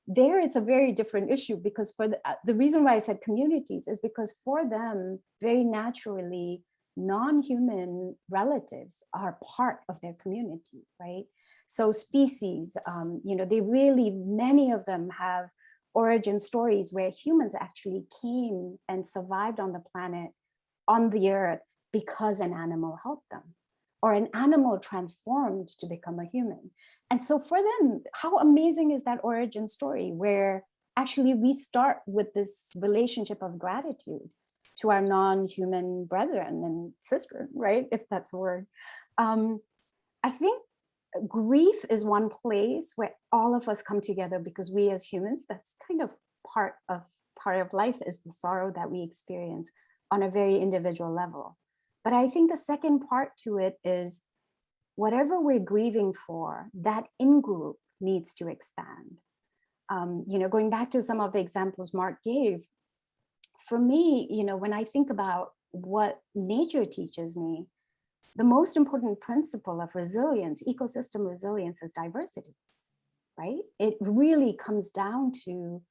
there it's a very different issue, because for the reason why I said communities is because for them, very naturally, non-human relatives are part of their community, right? So species, they really, many of them have origin stories where humans actually came and survived on the planet, on the earth, because an animal helped them, or an animal transformed to become a human. And so for them, how amazing is that origin story, where actually we start with this relationship of gratitude to our non-human brethren and sister, right? If that's a word. I think grief is one place where all of us come together, because we as humans, that's kind of part of life, is the sorrow that we experience on a very individual level. But I think the second part to it is, whatever we're grieving for, that in-group needs to expand. Going back to some of the examples Mark gave, for me, when I think about what nature teaches me, the most important principle of resilience, ecosystem resilience, is diversity, right? It really comes down to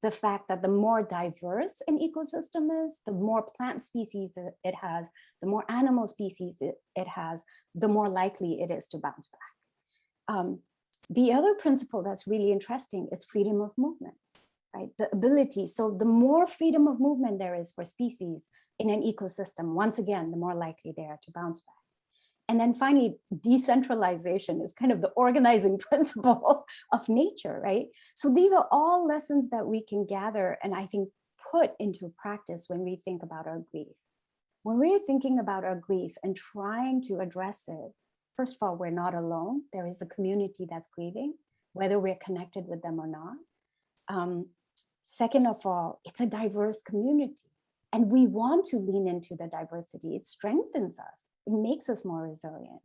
the fact that the more diverse an ecosystem is, the more plant species it has, the more animal species it has, the more likely it is to bounce back. The other principle that's really interesting is freedom of movement, right? The ability, so the more freedom of movement there is for species in an ecosystem, once again, the more likely they are to bounce back. And then finally, decentralization is kind of the organizing principle of nature, right? So these are all lessons that we can gather and I think put into practice when we think about our grief. When we're thinking about our grief and trying to address it, first of all, we're not alone. There is a community that's grieving, whether we're connected with them or not. Second of all, it's a diverse community. And we want to lean into the diversity. It strengthens us. It makes us more resilient.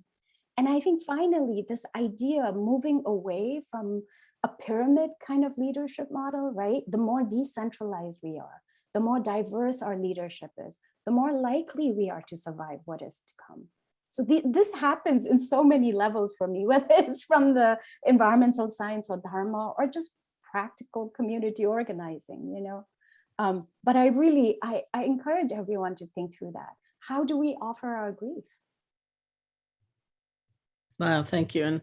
And I think finally, this idea of moving away from a pyramid kind of leadership model, right? The more decentralized we are, the more diverse our leadership is, the more likely we are to survive what is to come. So this happens in so many levels for me, whether it's from the environmental science or dharma or just practical community organizing, But I encourage everyone to think through that. How do we offer our grief? Wow, thank you. And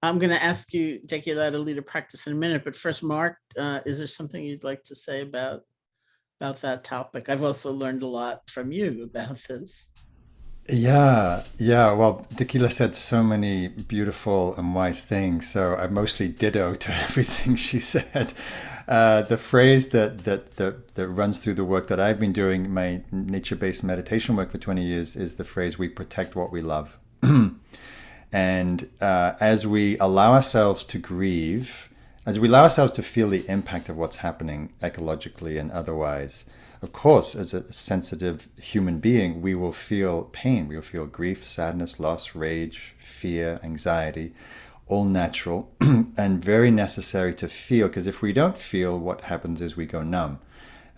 I'm going to ask you, Dekila, to lead a practice in a minute. But first, Mark, is there something you'd like to say about that topic? I've also learned a lot from you about this. Yeah. Well, Tequila said so many beautiful and wise things, so I mostly ditto to everything she said. The phrase that runs through the work that I've been doing, my nature-based meditation work for 20 years, is the phrase, we protect what we love. And as we allow ourselves to grieve, as we allow ourselves to feel the impact of what's happening ecologically and otherwise, of course, as a sensitive human being, we will feel pain. We will feel grief, sadness, loss, rage, fear, anxiety, all natural and very necessary to feel. Because if we don't feel, what happens is we go numb.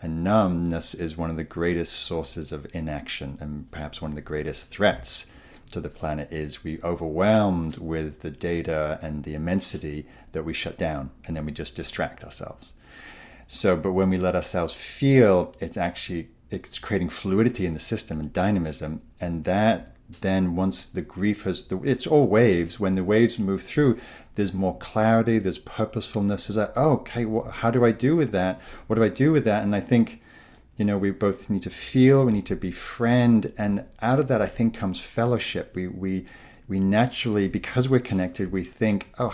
And numbness is one of the greatest sources of inaction, and perhaps one of the greatest threats to the planet is we overwhelmed with the data and the immensity that we shut down, and then we just distract ourselves. So, but when we let ourselves feel, it's creating fluidity in the system and dynamism. And that then, once the grief it's all waves. When the waves move through, there's more clarity, there's purposefulness. Is like, oh, okay, how do I do with that? What do I do with that? And I think, we both need to feel, we need to befriend. And out of that, I think, comes fellowship. We naturally, because we're connected, we think, oh,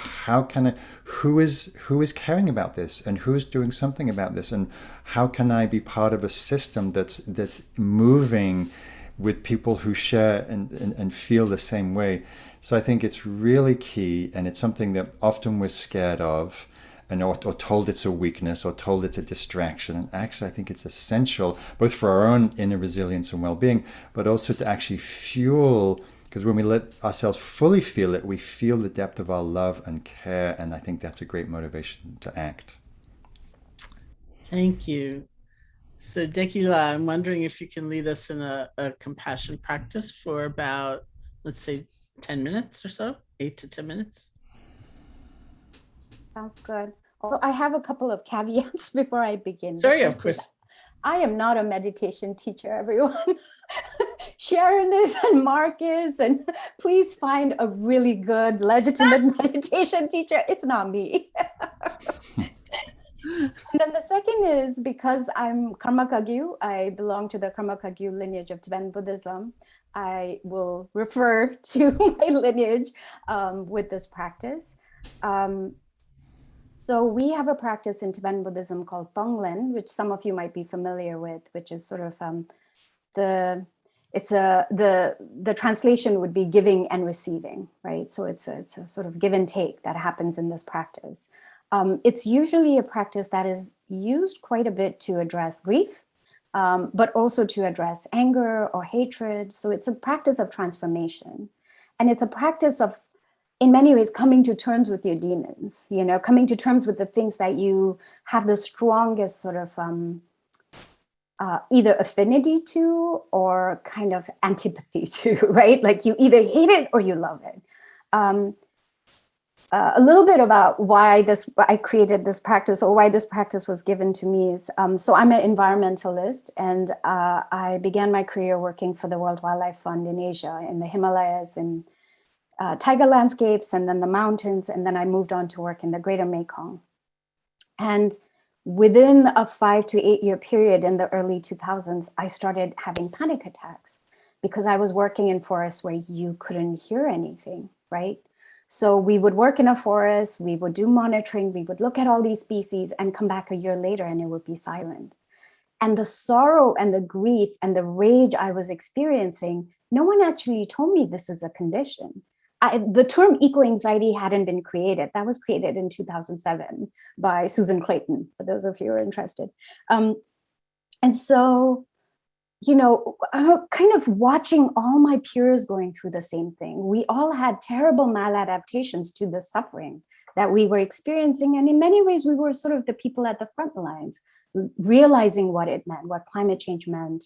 who is caring about this, and who's doing something about this, and how can I be part of a system that's moving with people who share and feel the same way. So I think it's really key, and it's something that often we're scared of, and or told it's a weakness, or told it's a distraction. And actually, I think it's essential, both for our own inner resilience and well-being, but also to actually fuel. Because when we let ourselves fully feel it, we feel the depth of our love and care. And I think that's a great motivation to act. Thank you. So Dekila, I'm wondering if you can lead us in a compassion practice for about, let's say, 10 minutes or so, 8 to 10 minutes. Sounds good. Although I have a couple of caveats before I begin. Sure, yeah, of course. I am not a meditation teacher, everyone. Sharon is and Mark is, and please find a really good, legitimate meditation teacher. It's not me. And then the second is because I'm Karma Kagyu, I belong to the Karma Kagyu lineage of Tibetan Buddhism. I will refer to my lineage with this practice. So we have a practice in Tibetan Buddhism called Tonglen, which some of you might be familiar with, which is sort of the translation would be giving and receiving, right? So it's a sort of give and take that happens in this practice. It's usually a practice that is used quite a bit to address grief, but also to address anger or hatred. So it's a practice of transformation. And it's a practice of in many ways, coming to terms with your demons, you know, coming to terms with the things that you have the strongest sort of either affinity to or kind of antipathy to, right? Like you either hate it or you love it. A little bit about why I created this practice, or why this practice was given to me is, so I'm an environmentalist, and I began my career working for the World Wildlife Fund in Asia, in the Himalayas, in tiger landscapes, and then the mountains, and then I moved on to work in the Greater Mekong. And within a 5 to 8 year period in the early 2000s, I started having panic attacks because I was working in forests where you couldn't hear anything, right? So we would work in a forest, we would do monitoring, we would look at all these species and come back a year later and it would be silent. And the sorrow and the grief and the rage I was experiencing, no one actually told me this is a condition. The term eco-anxiety hadn't been created. That was created in 2007 by Susan Clayton, for those of you who are interested. And so, you know, kind of watching all my peers going through the same thing. We all had terrible maladaptations to the suffering that we were experiencing. And in many ways, we were sort of the people at the front lines, realizing what it meant, what climate change meant,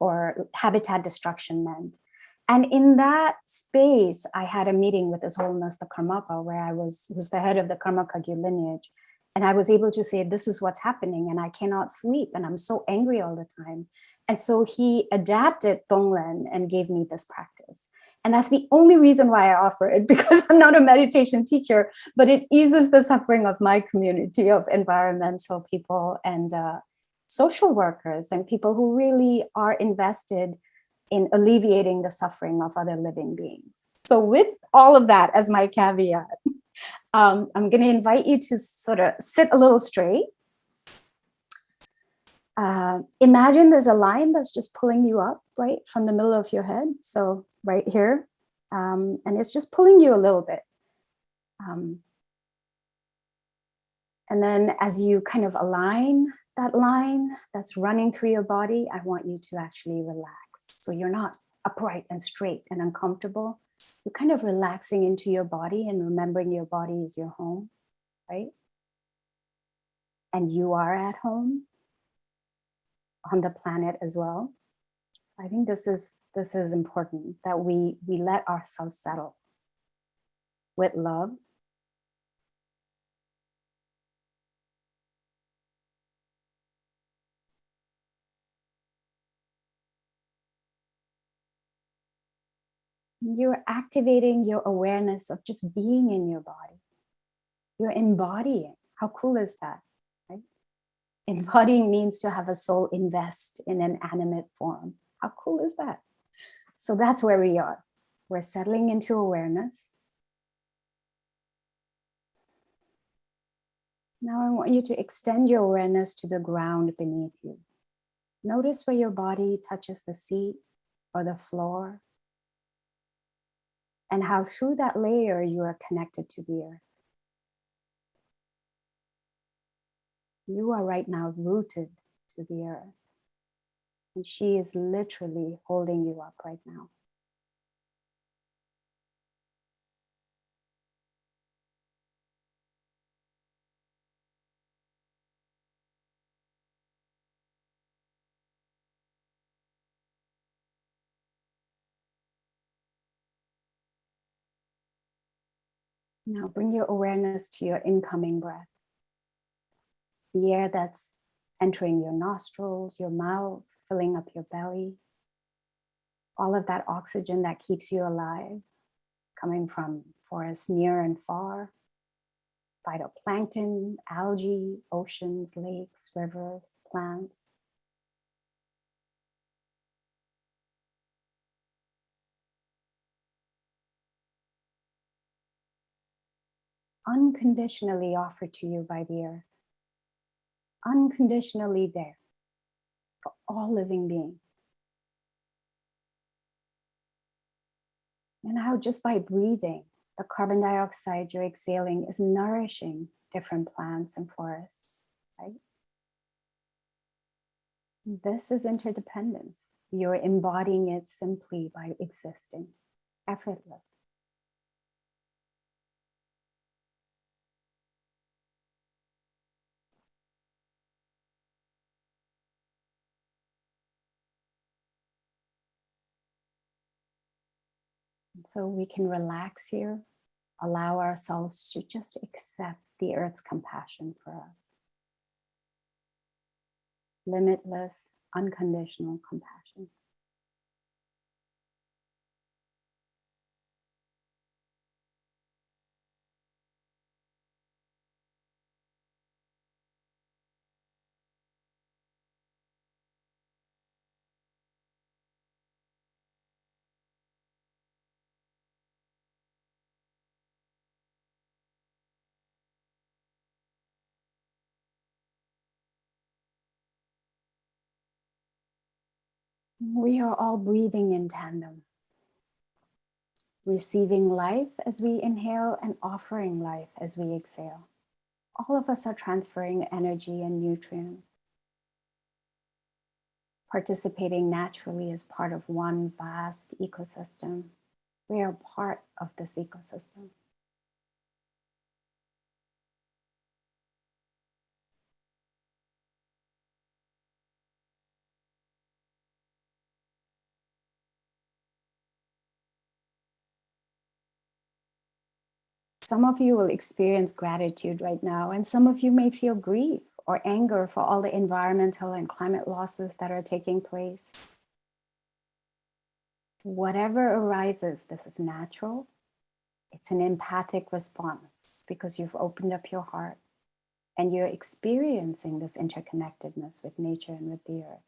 or habitat destruction meant. And in that space, I had a meeting with His Holiness the Karmapa, where I was the head of the Karma Kagyu lineage. And I was able to say, this is what's happening, and I cannot sleep, and I'm so angry all the time. And so he adapted Tonglen and gave me this practice. And that's the only reason why I offer it, because I'm not a meditation teacher, but it eases the suffering of my community of environmental people and social workers and people who really are invested in alleviating the suffering of other living beings. So with all of that as my caveat, I'm going to invite you to sort of sit a little straight. Imagine there's a line that's just pulling you up, right, from the middle of your head. So right here, and it's just pulling you a little bit. And then as you kind of align that line that's running through your body, I want you to actually relax. So you're not upright and straight and uncomfortable. You're kind of relaxing into your body and remembering your body is your home, right? And you are at home on the planet as well. I think this is important, that we let ourselves settle with love. You're activating your awareness of just being in your body. You're embodying. How cool is that, right? Embodying means to have a soul invest in an animate form. How cool is that? So that's where we are. We're settling into awareness. Now I want you to extend your awareness to the ground beneath you. Notice where your body touches the seat or the floor, and how through that layer you are connected to the earth. You are right now rooted to the earth, and she is literally holding you up right now. Now bring your awareness to your incoming breath. The air that's entering your nostrils, your mouth, filling up your belly. All of that oxygen that keeps you alive, coming from forests near and far, phytoplankton, algae, oceans, lakes, rivers, plants. Unconditionally offered to you by the earth. Unconditionally there for all living beings. And how just by breathing, the carbon dioxide you're exhaling is nourishing different plants and forests, right? This is interdependence. You're embodying it simply by existing, effortless. And so we can relax here, allow ourselves to just accept the earth's compassion for us. Limitless, unconditional compassion. We are all breathing in tandem, receiving life as we inhale and offering life as we exhale. All of us are transferring energy and nutrients, participating naturally as part of one vast ecosystem. We are part of this ecosystem. Some of you will experience gratitude right now, and some of you may feel grief or anger for all the environmental and climate losses that are taking place. Whatever arises, this is natural. It's an empathic response because you've opened up your heart and you're experiencing this interconnectedness with nature and with the earth.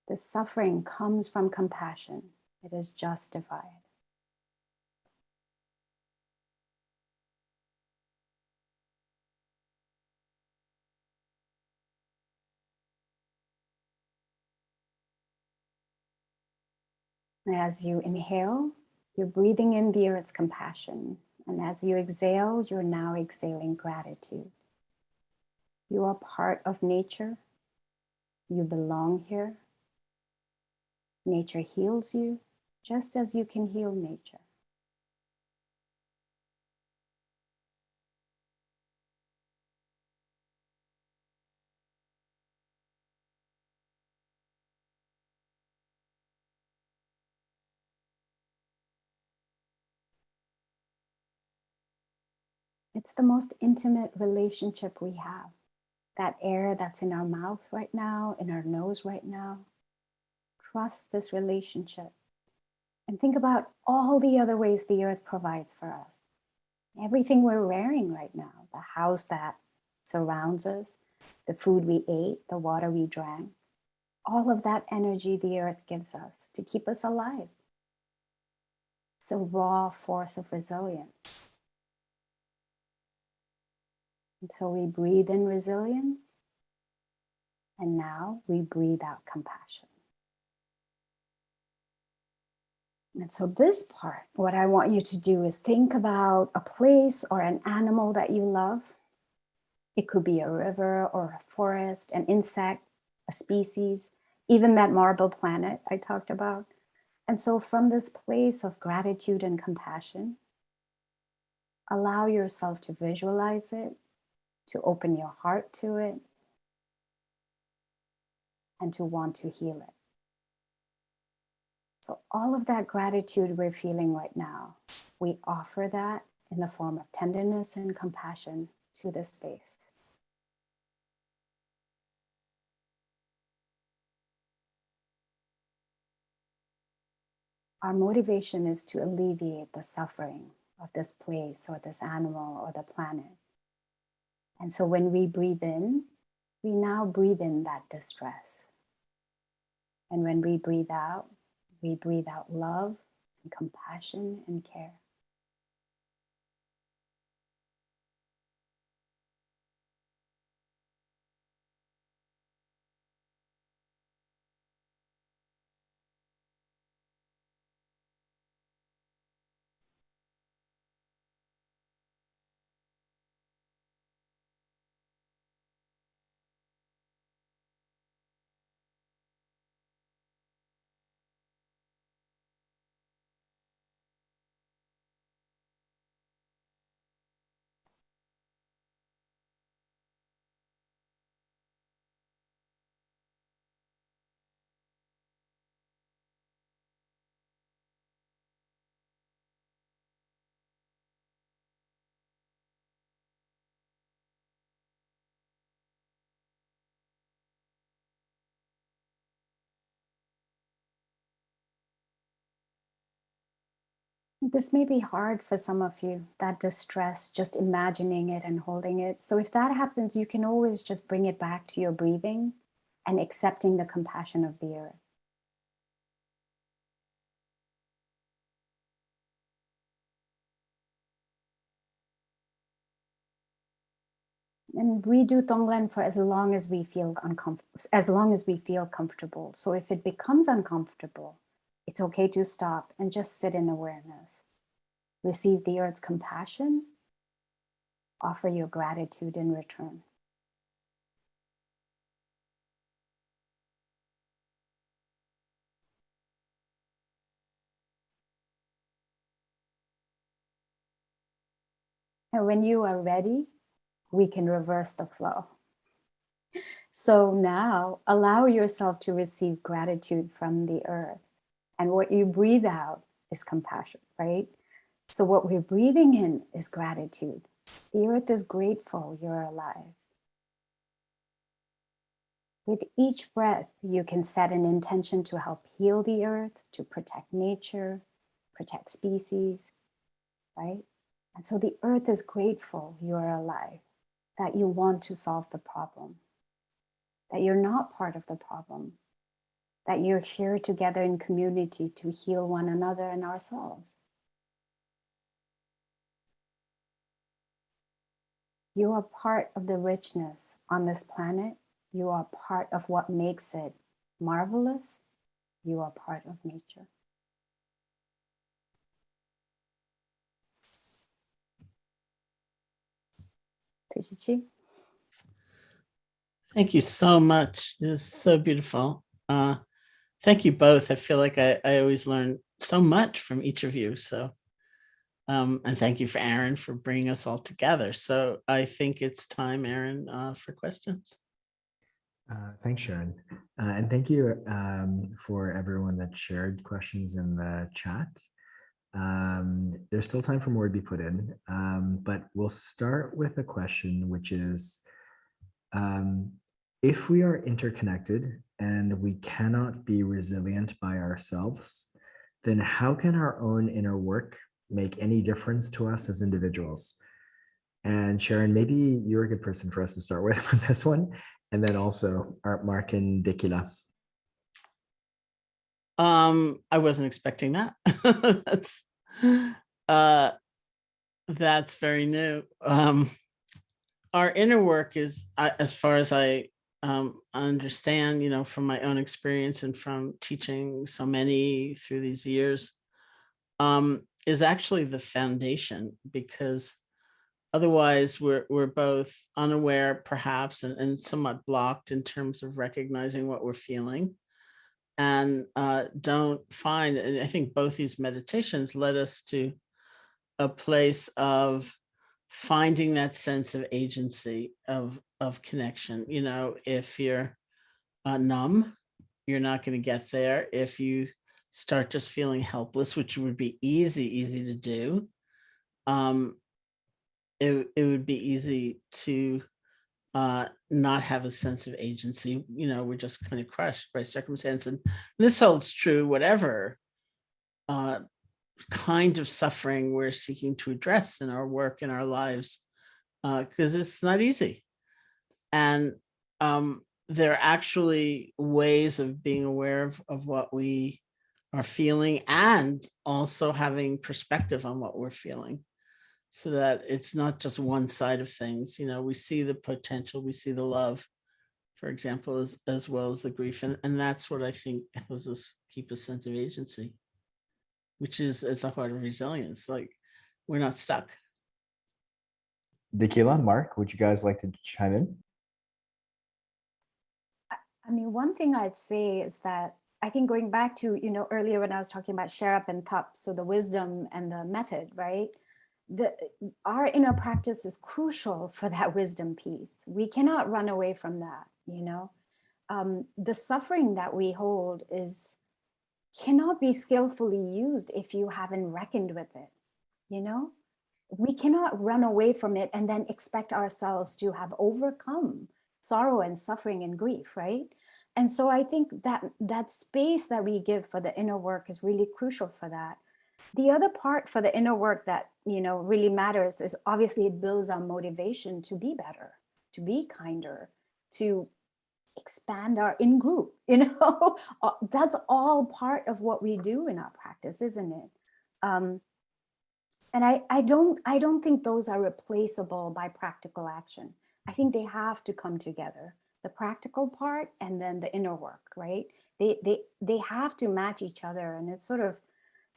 The suffering comes from compassion. It is justified. As you inhale, you're breathing in the earth's compassion. And as you exhale, you're now exhaling gratitude. You are part of nature. You belong here. Nature heals you just as you can heal nature. It's the most intimate relationship we have. That air that's in our mouth right now, in our nose right now. Trust this relationship. And think about all the other ways the earth provides for us. Everything we're wearing right now, the house that surrounds us, the food we ate, the water we drank, all of that energy the earth gives us to keep us alive. It's a raw force of resilience. And so we breathe in resilience, and now we breathe out compassion. And so this part, what I want you to do is think about a place or an animal that you love. It could be a river or a forest, an insect, a species, even that marble planet I talked about. And so from this place of gratitude and compassion, allow yourself to visualize it, to open your heart to it, and to want to heal it. So all of that gratitude we're feeling right now, we offer that in the form of tenderness and compassion to this space. Our motivation is to alleviate the suffering of this place or this animal or the planet. And so when we breathe in, we now breathe in that distress. And when we breathe out love and compassion and care. This may be hard for some of you, that distress, just imagining it and holding it. So if that happens, you can always just bring it back to your breathing and accepting the compassion of the earth. And we do Tonglen for as long as we feel uncomfortable, as long as we feel comfortable. So if it becomes uncomfortable, it's okay to stop and just sit in awareness. Receive the earth's compassion, offer your gratitude in return. And when you are ready, we can reverse the flow. So now allow yourself to receive gratitude from the earth. And what you breathe out is compassion, right? So what we're breathing in is gratitude. The earth is grateful you're alive. With each breath, you can set an intention to help heal the earth, to protect nature, protect species, right? And so the earth is grateful you're alive, that you want to solve the problem, that you're not part of the problem, that you're here together in community to heal one another and ourselves. You are part of the richness on this planet. You are part of what makes it marvelous. You are part of nature. Tishichi? Thank you so much. It was so beautiful. Thank you both. I feel like I always learn so much from each of you. So, and thank you for Aaron for bringing us all together. So I think it's time, Aaron, for questions. Thanks, Sharon. And thank you for everyone that shared questions in the chat. There's still time for more to be put in, but we'll start with a question, which is, if we are interconnected and we cannot be resilient by ourselves, then how can our own inner work make any difference to us as individuals? And Sharon, maybe you're a good person for us to start with this one, and then also Art Mark and Dikila. I wasn't expecting that. That's very new. Our inner work is, as far as I understand, from my own experience and from teaching so many through these years, is actually the foundation, because otherwise we're both unaware, perhaps, and somewhat blocked in terms of recognizing what we're feeling, and don't find. And I think both these meditations led us to a place of finding that sense of agency, of connection. If you're numb, you're not going to get there. If you start just feeling helpless, which would be easy to do, it would be easy to not have a sense of agency. We're just kind of crushed by circumstance. And this holds true whatever kind of suffering we're seeking to address in our work, in our lives, because it's not easy. And there are actually ways of being aware of what we are feeling, and also having perspective on what we're feeling, so that it's not just one side of things. We see the potential, we see the love, for example, as well as the grief. And that's what I think helps us keep a sense of agency, which is at the heart of resilience. Like, we're not stuck. Dikila, Mark, would you guys like to chime in? I mean, one thing I'd say is that I think going back to, earlier when I was talking about Sherap and Thup, so the wisdom and the method, right? Our inner practice is crucial for that wisdom piece. We cannot run away from that, the suffering that we hold cannot be skillfully used if you haven't reckoned with it, We cannot run away from it and then expect ourselves to have overcome sorrow and suffering and grief, right? And so I think that space that we give for the inner work is really crucial for that. the other part for the inner work that, really matters is obviously it builds our motivation to be better, to be kinder, to expand our in group, that's all part of what we do in our practice, isn't it? And I don't think those are replaceable by practical action. I think they have to come together, the practical part and then the inner work, right? They have to match each other. And it's sort of,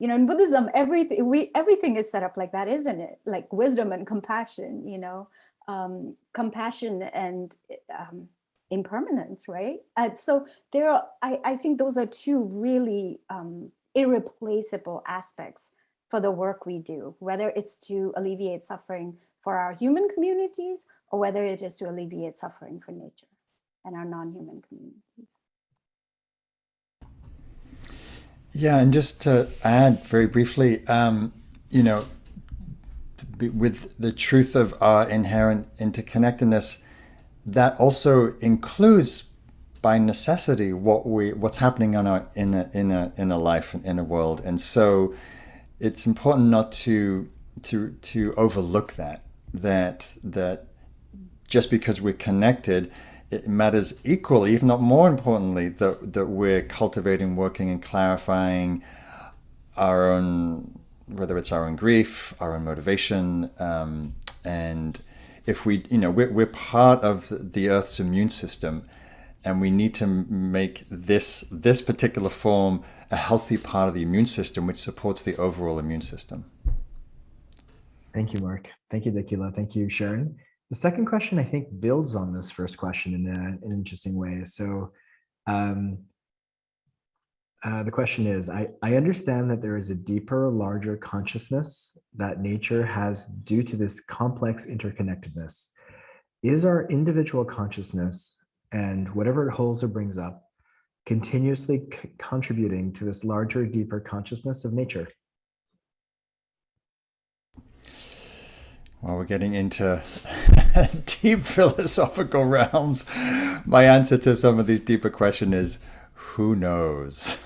in Buddhism, everything is set up like that, isn't it? Like wisdom and compassion, compassion and impermanence, right? So I think those are two really irreplaceable aspects for the work we do, whether it's to alleviate suffering for our human communities or whether it is to alleviate suffering for nature and our non-human communities. Yeah, and just to add very briefly, with the truth of our inherent interconnectedness, that also includes by necessity what's happening on our inner life and inner world. And so it's important not to overlook that just because we're connected, it matters equally, if not more importantly, that we're cultivating, working, and clarifying our own, whether it's our own grief, our own motivation, and if we're part of the Earth's immune system, and we need to make this particular form a healthy part of the immune system, which supports the overall immune system. Thank you, Mark. Thank you, Dakila. Thank you, Sharon. The second question, I think, builds on this first question in an interesting way. So the question is, I understand that there is a deeper, larger consciousness that nature has due to this complex interconnectedness. Is our individual consciousness and whatever it holds or brings up continuously contributing to this larger, deeper consciousness of nature? Well, we're getting into deep philosophical realms. My answer to some of these deeper questions is, who knows?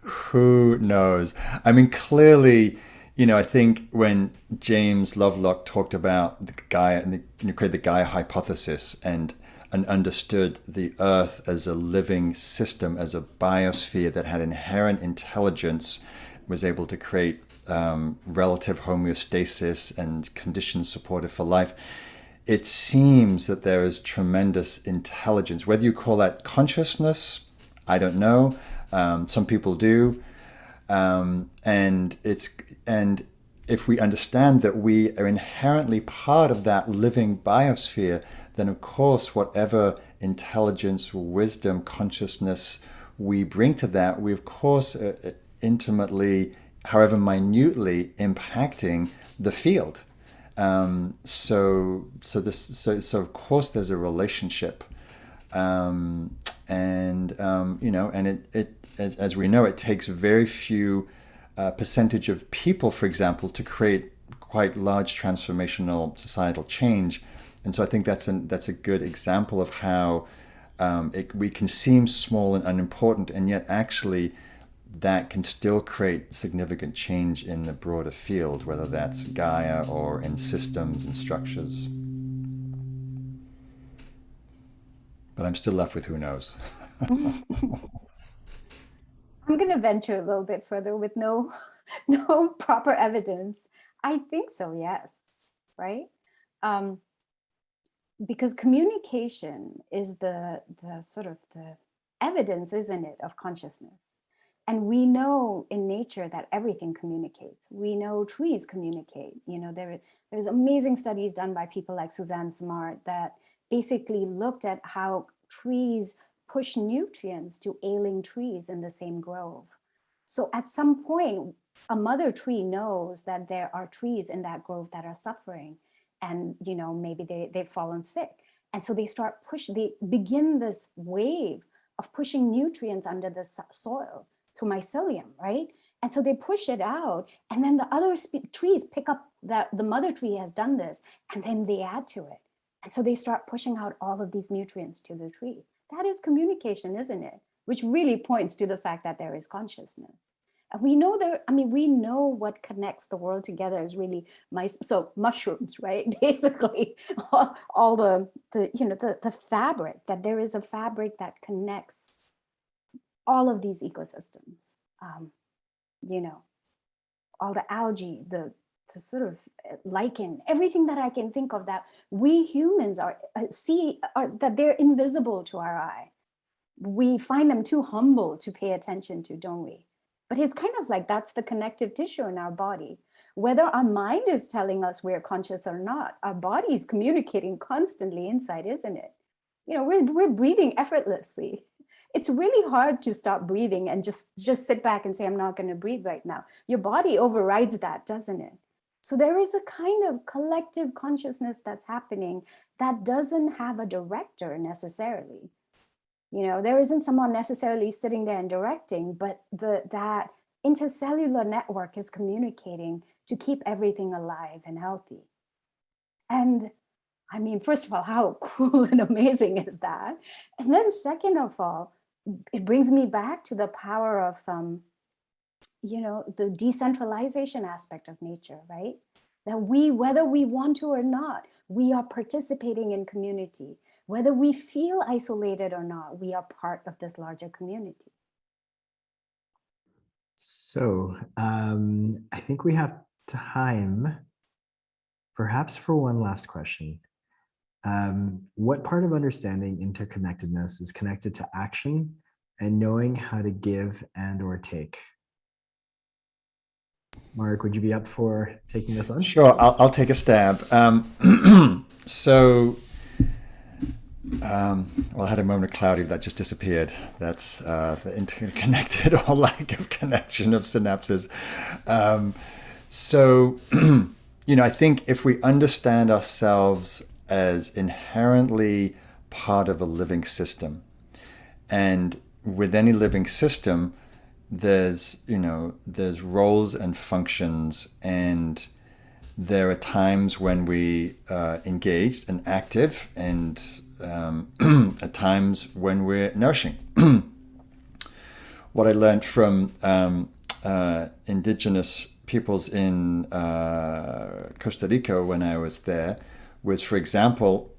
Who knows? I mean, clearly, I think when James Lovelock talked about the Gaia and created the Gaia hypothesis and understood the Earth as a living system, as a biosphere that had inherent intelligence, was able to create relative homeostasis and conditions supportive for life. It seems that there is tremendous intelligence. Whether you call that consciousness, I don't know. Some people do, and if we understand that we are inherently part of that living biosphere, then of course whatever intelligence, wisdom, consciousness we bring to that, we of course are intimately, however minutely, impacting the field. So of course there's a relationship, and as we know, it takes very few percentage of people, for example, to create quite large transformational societal change. And so I think that's a good example of how we can seem small and unimportant, and yet actually that can still create significant change in the broader field, whether that's Gaia or in systems and structures. But I'm still left with who knows. I'm going to venture a little bit further with no proper evidence. I think so, yes, right? Because communication is the sort of the evidence, isn't it, of consciousness. And we know in nature that everything communicates. We know trees communicate. There's amazing studies done by people like Suzanne Smart that basically looked at how trees push nutrients to ailing trees in the same grove. So at some point, a mother tree knows that there are trees in that grove that are suffering, and maybe they've fallen sick. And so they begin this wave of pushing nutrients under the soil through mycelium, right? And so they push it out, and then the other trees pick up that the mother tree has done this, and then they add to it. And so they start pushing out all of these nutrients to the tree. That is communication, isn't it? Which really points to the fact that there is consciousness. We know we know what connects the world together is really so mushrooms, right? Basically, all the fabric, that there is a fabric that connects all of these ecosystems. You know, all the algae, the sort of lichen, everything that I can think of that we humans that they're invisible to our eye. We find them too humble to pay attention to, don't we? But it's kind of like that's the connective tissue in our body. Whether our mind is telling us we're conscious or not, our body is communicating constantly inside, isn't it? We're breathing effortlessly. It's really hard to stop breathing and just sit back and say, I'm not going to breathe right now. Your body overrides that, doesn't it? So there is a kind of collective consciousness that's happening that doesn't have a director necessarily. There isn't someone necessarily sitting there and directing, but that intercellular network is communicating to keep everything alive and healthy. And I mean, first of all, how cool and amazing is that? And then second of all, it brings me back to the power of, the decentralization aspect of nature, right? That whether we want to or not, we are participating in community. Whether we feel isolated or not, we are part of this larger community. So I think we have time, perhaps, for one last question. What part of understanding interconnectedness is connected to action and knowing how to give and or take? Mark, would you be up for taking this on? Sure, I'll take a stab. Well, I had a moment of clarity that just disappeared. That's the interconnected or lack of connection of synapses. I think if we understand ourselves as inherently part of a living system, and with any living system, there's roles and functions, and there are times when we are engaged and active, and at times when we're nourishing. What I learned from Indigenous peoples in Costa Rica when I was there was, for example,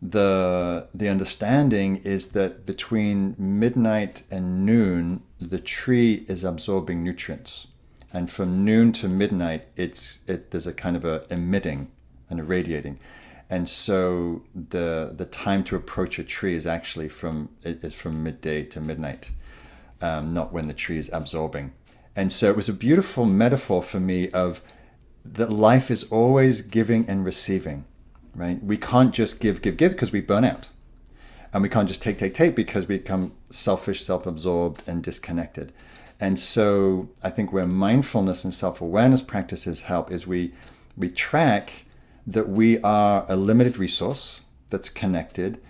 the understanding is that between midnight and noon, the tree is absorbing nutrients. And from noon to midnight, there's a kind of a emitting and irradiating. And so the time to approach a tree is actually from midday to midnight, not when the tree is absorbing. And so it was a beautiful metaphor for me of that life is always giving and receiving, right? We can't just give because we burn out. And we can't just take because we become selfish, self-absorbed, and disconnected. And so I think where mindfulness and self-awareness practices help is we track that we are a limited resource that's connected,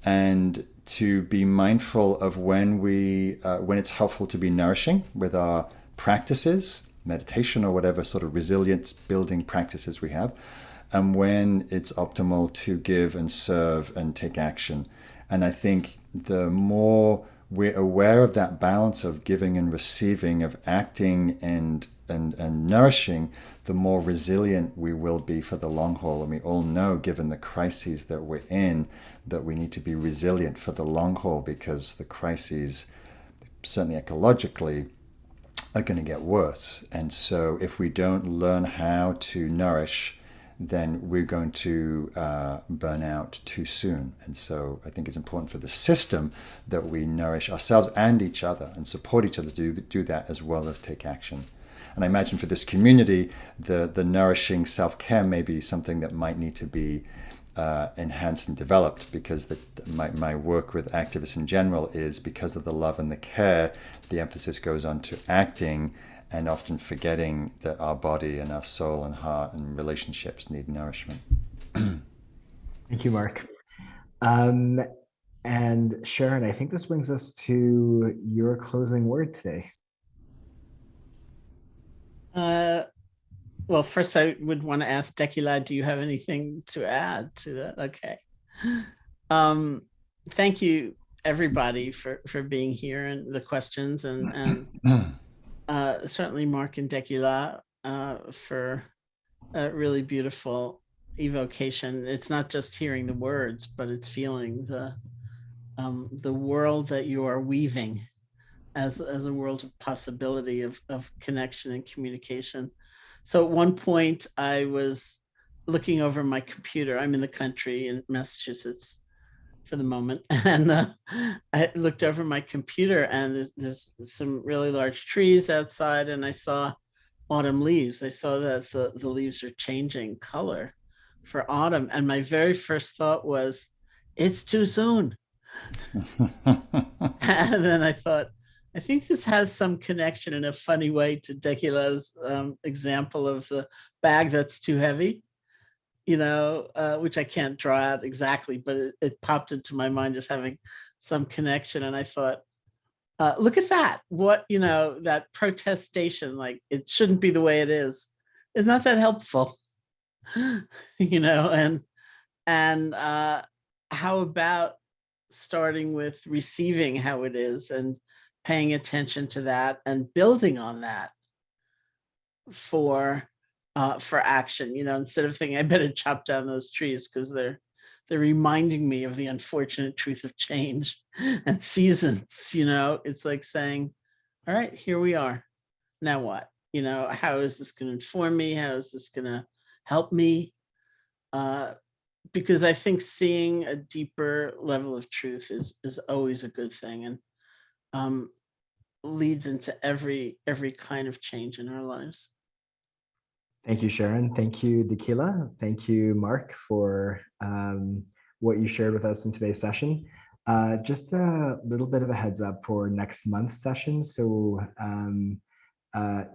and to be mindful of when it's helpful to be nourishing with our practices, meditation or whatever sort of resilience building practices we have, and when it's optimal to give and serve and take action. And I think the more we're aware of that balance of giving and receiving, of acting and nourishing, the more resilient we will be for the long haul. And we all know, given the crises that we're in, that we need to be resilient for the long haul, because the crises, certainly ecologically, are going to get worse. And so if we don't learn how to nourish, then we're going to burn out too soon. And so I think it's important for the system that we nourish ourselves and each other and support each other to do that, as well as take action. And I imagine for this community, the nourishing self-care may be something that might need to be enhanced and developed, because my work with activists in general is, because of the love and the care, the emphasis goes on to acting, and often forgetting that our body and our soul and heart and relationships need nourishment. Thank you, Mark. And Sharon, I think this brings us to your closing word today. Well, first I would want to ask Dekila, do you have anything to add to that? Okay. Thank you, everybody, for being here and the questions and certainly Mark and Dekila for a really beautiful evocation. It's not just hearing the words, but it's feeling the world that you are weaving as a world of possibility of connection and communication. So at one point I was looking over my computer. I'm in the country in Massachusetts for the moment, and I looked over my computer, and there's some really large trees outside, and I saw autumn leaves. I saw that the leaves are changing color for autumn, and my very first thought was, it's too soon. And then I thought, I think this has some connection in a funny way to Dekila's example of the bag that's too heavy, which I can't draw out exactly, but it popped into my mind just having some connection. And I thought, look at that. What, that protestation, like it shouldn't be the way it is not that helpful, and how about starting with receiving how it is and paying attention to that and building on that for action, instead of thinking I better chop down those trees because they're reminding me of the unfortunate truth of change and seasons. It's like saying, all right, here we are. Now what? How is this going to inform me? How is this going to help me? Because I think seeing a deeper level of truth is always a good thing, and leads into every kind of change in our lives. Thank you, Sharon. Thank you, Dekila. Thank you, Mark, for what you shared with us in today's session. Just a little bit of a heads up for next month's session. So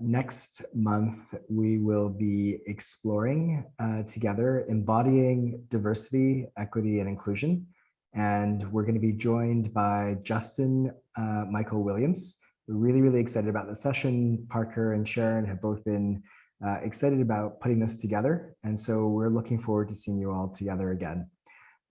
next month, we will be exploring together embodying diversity, equity, and inclusion. And we're going to be joined by Justin Michael Williams. We're really, really excited about the session. Parker and Sharon have both been excited about putting this together. And so we're looking forward to seeing you all together again.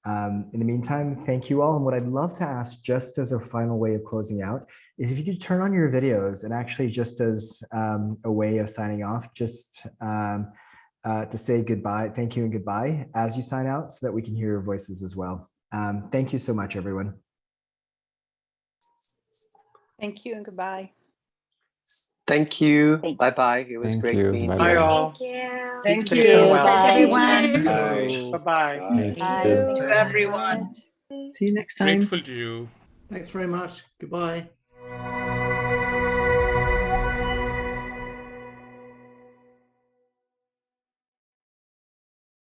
In the meantime, thank you all. And what I'd love to ask, just as a final way of closing out, is if you could turn on your videos and actually just as a way of signing off, just to say goodbye, thank you and goodbye as you sign out so that we can hear your voices as well. Thank you so much, everyone. Thank you and goodbye. Thank you. Bye-bye. It was great being Bye-bye. here. all. Thank you. Thank Take you. care well. Bye, everyone. Bye. Bye-bye. Thank Bye. you. To everyone. See you next time. Grateful to you. Thanks very much. Goodbye.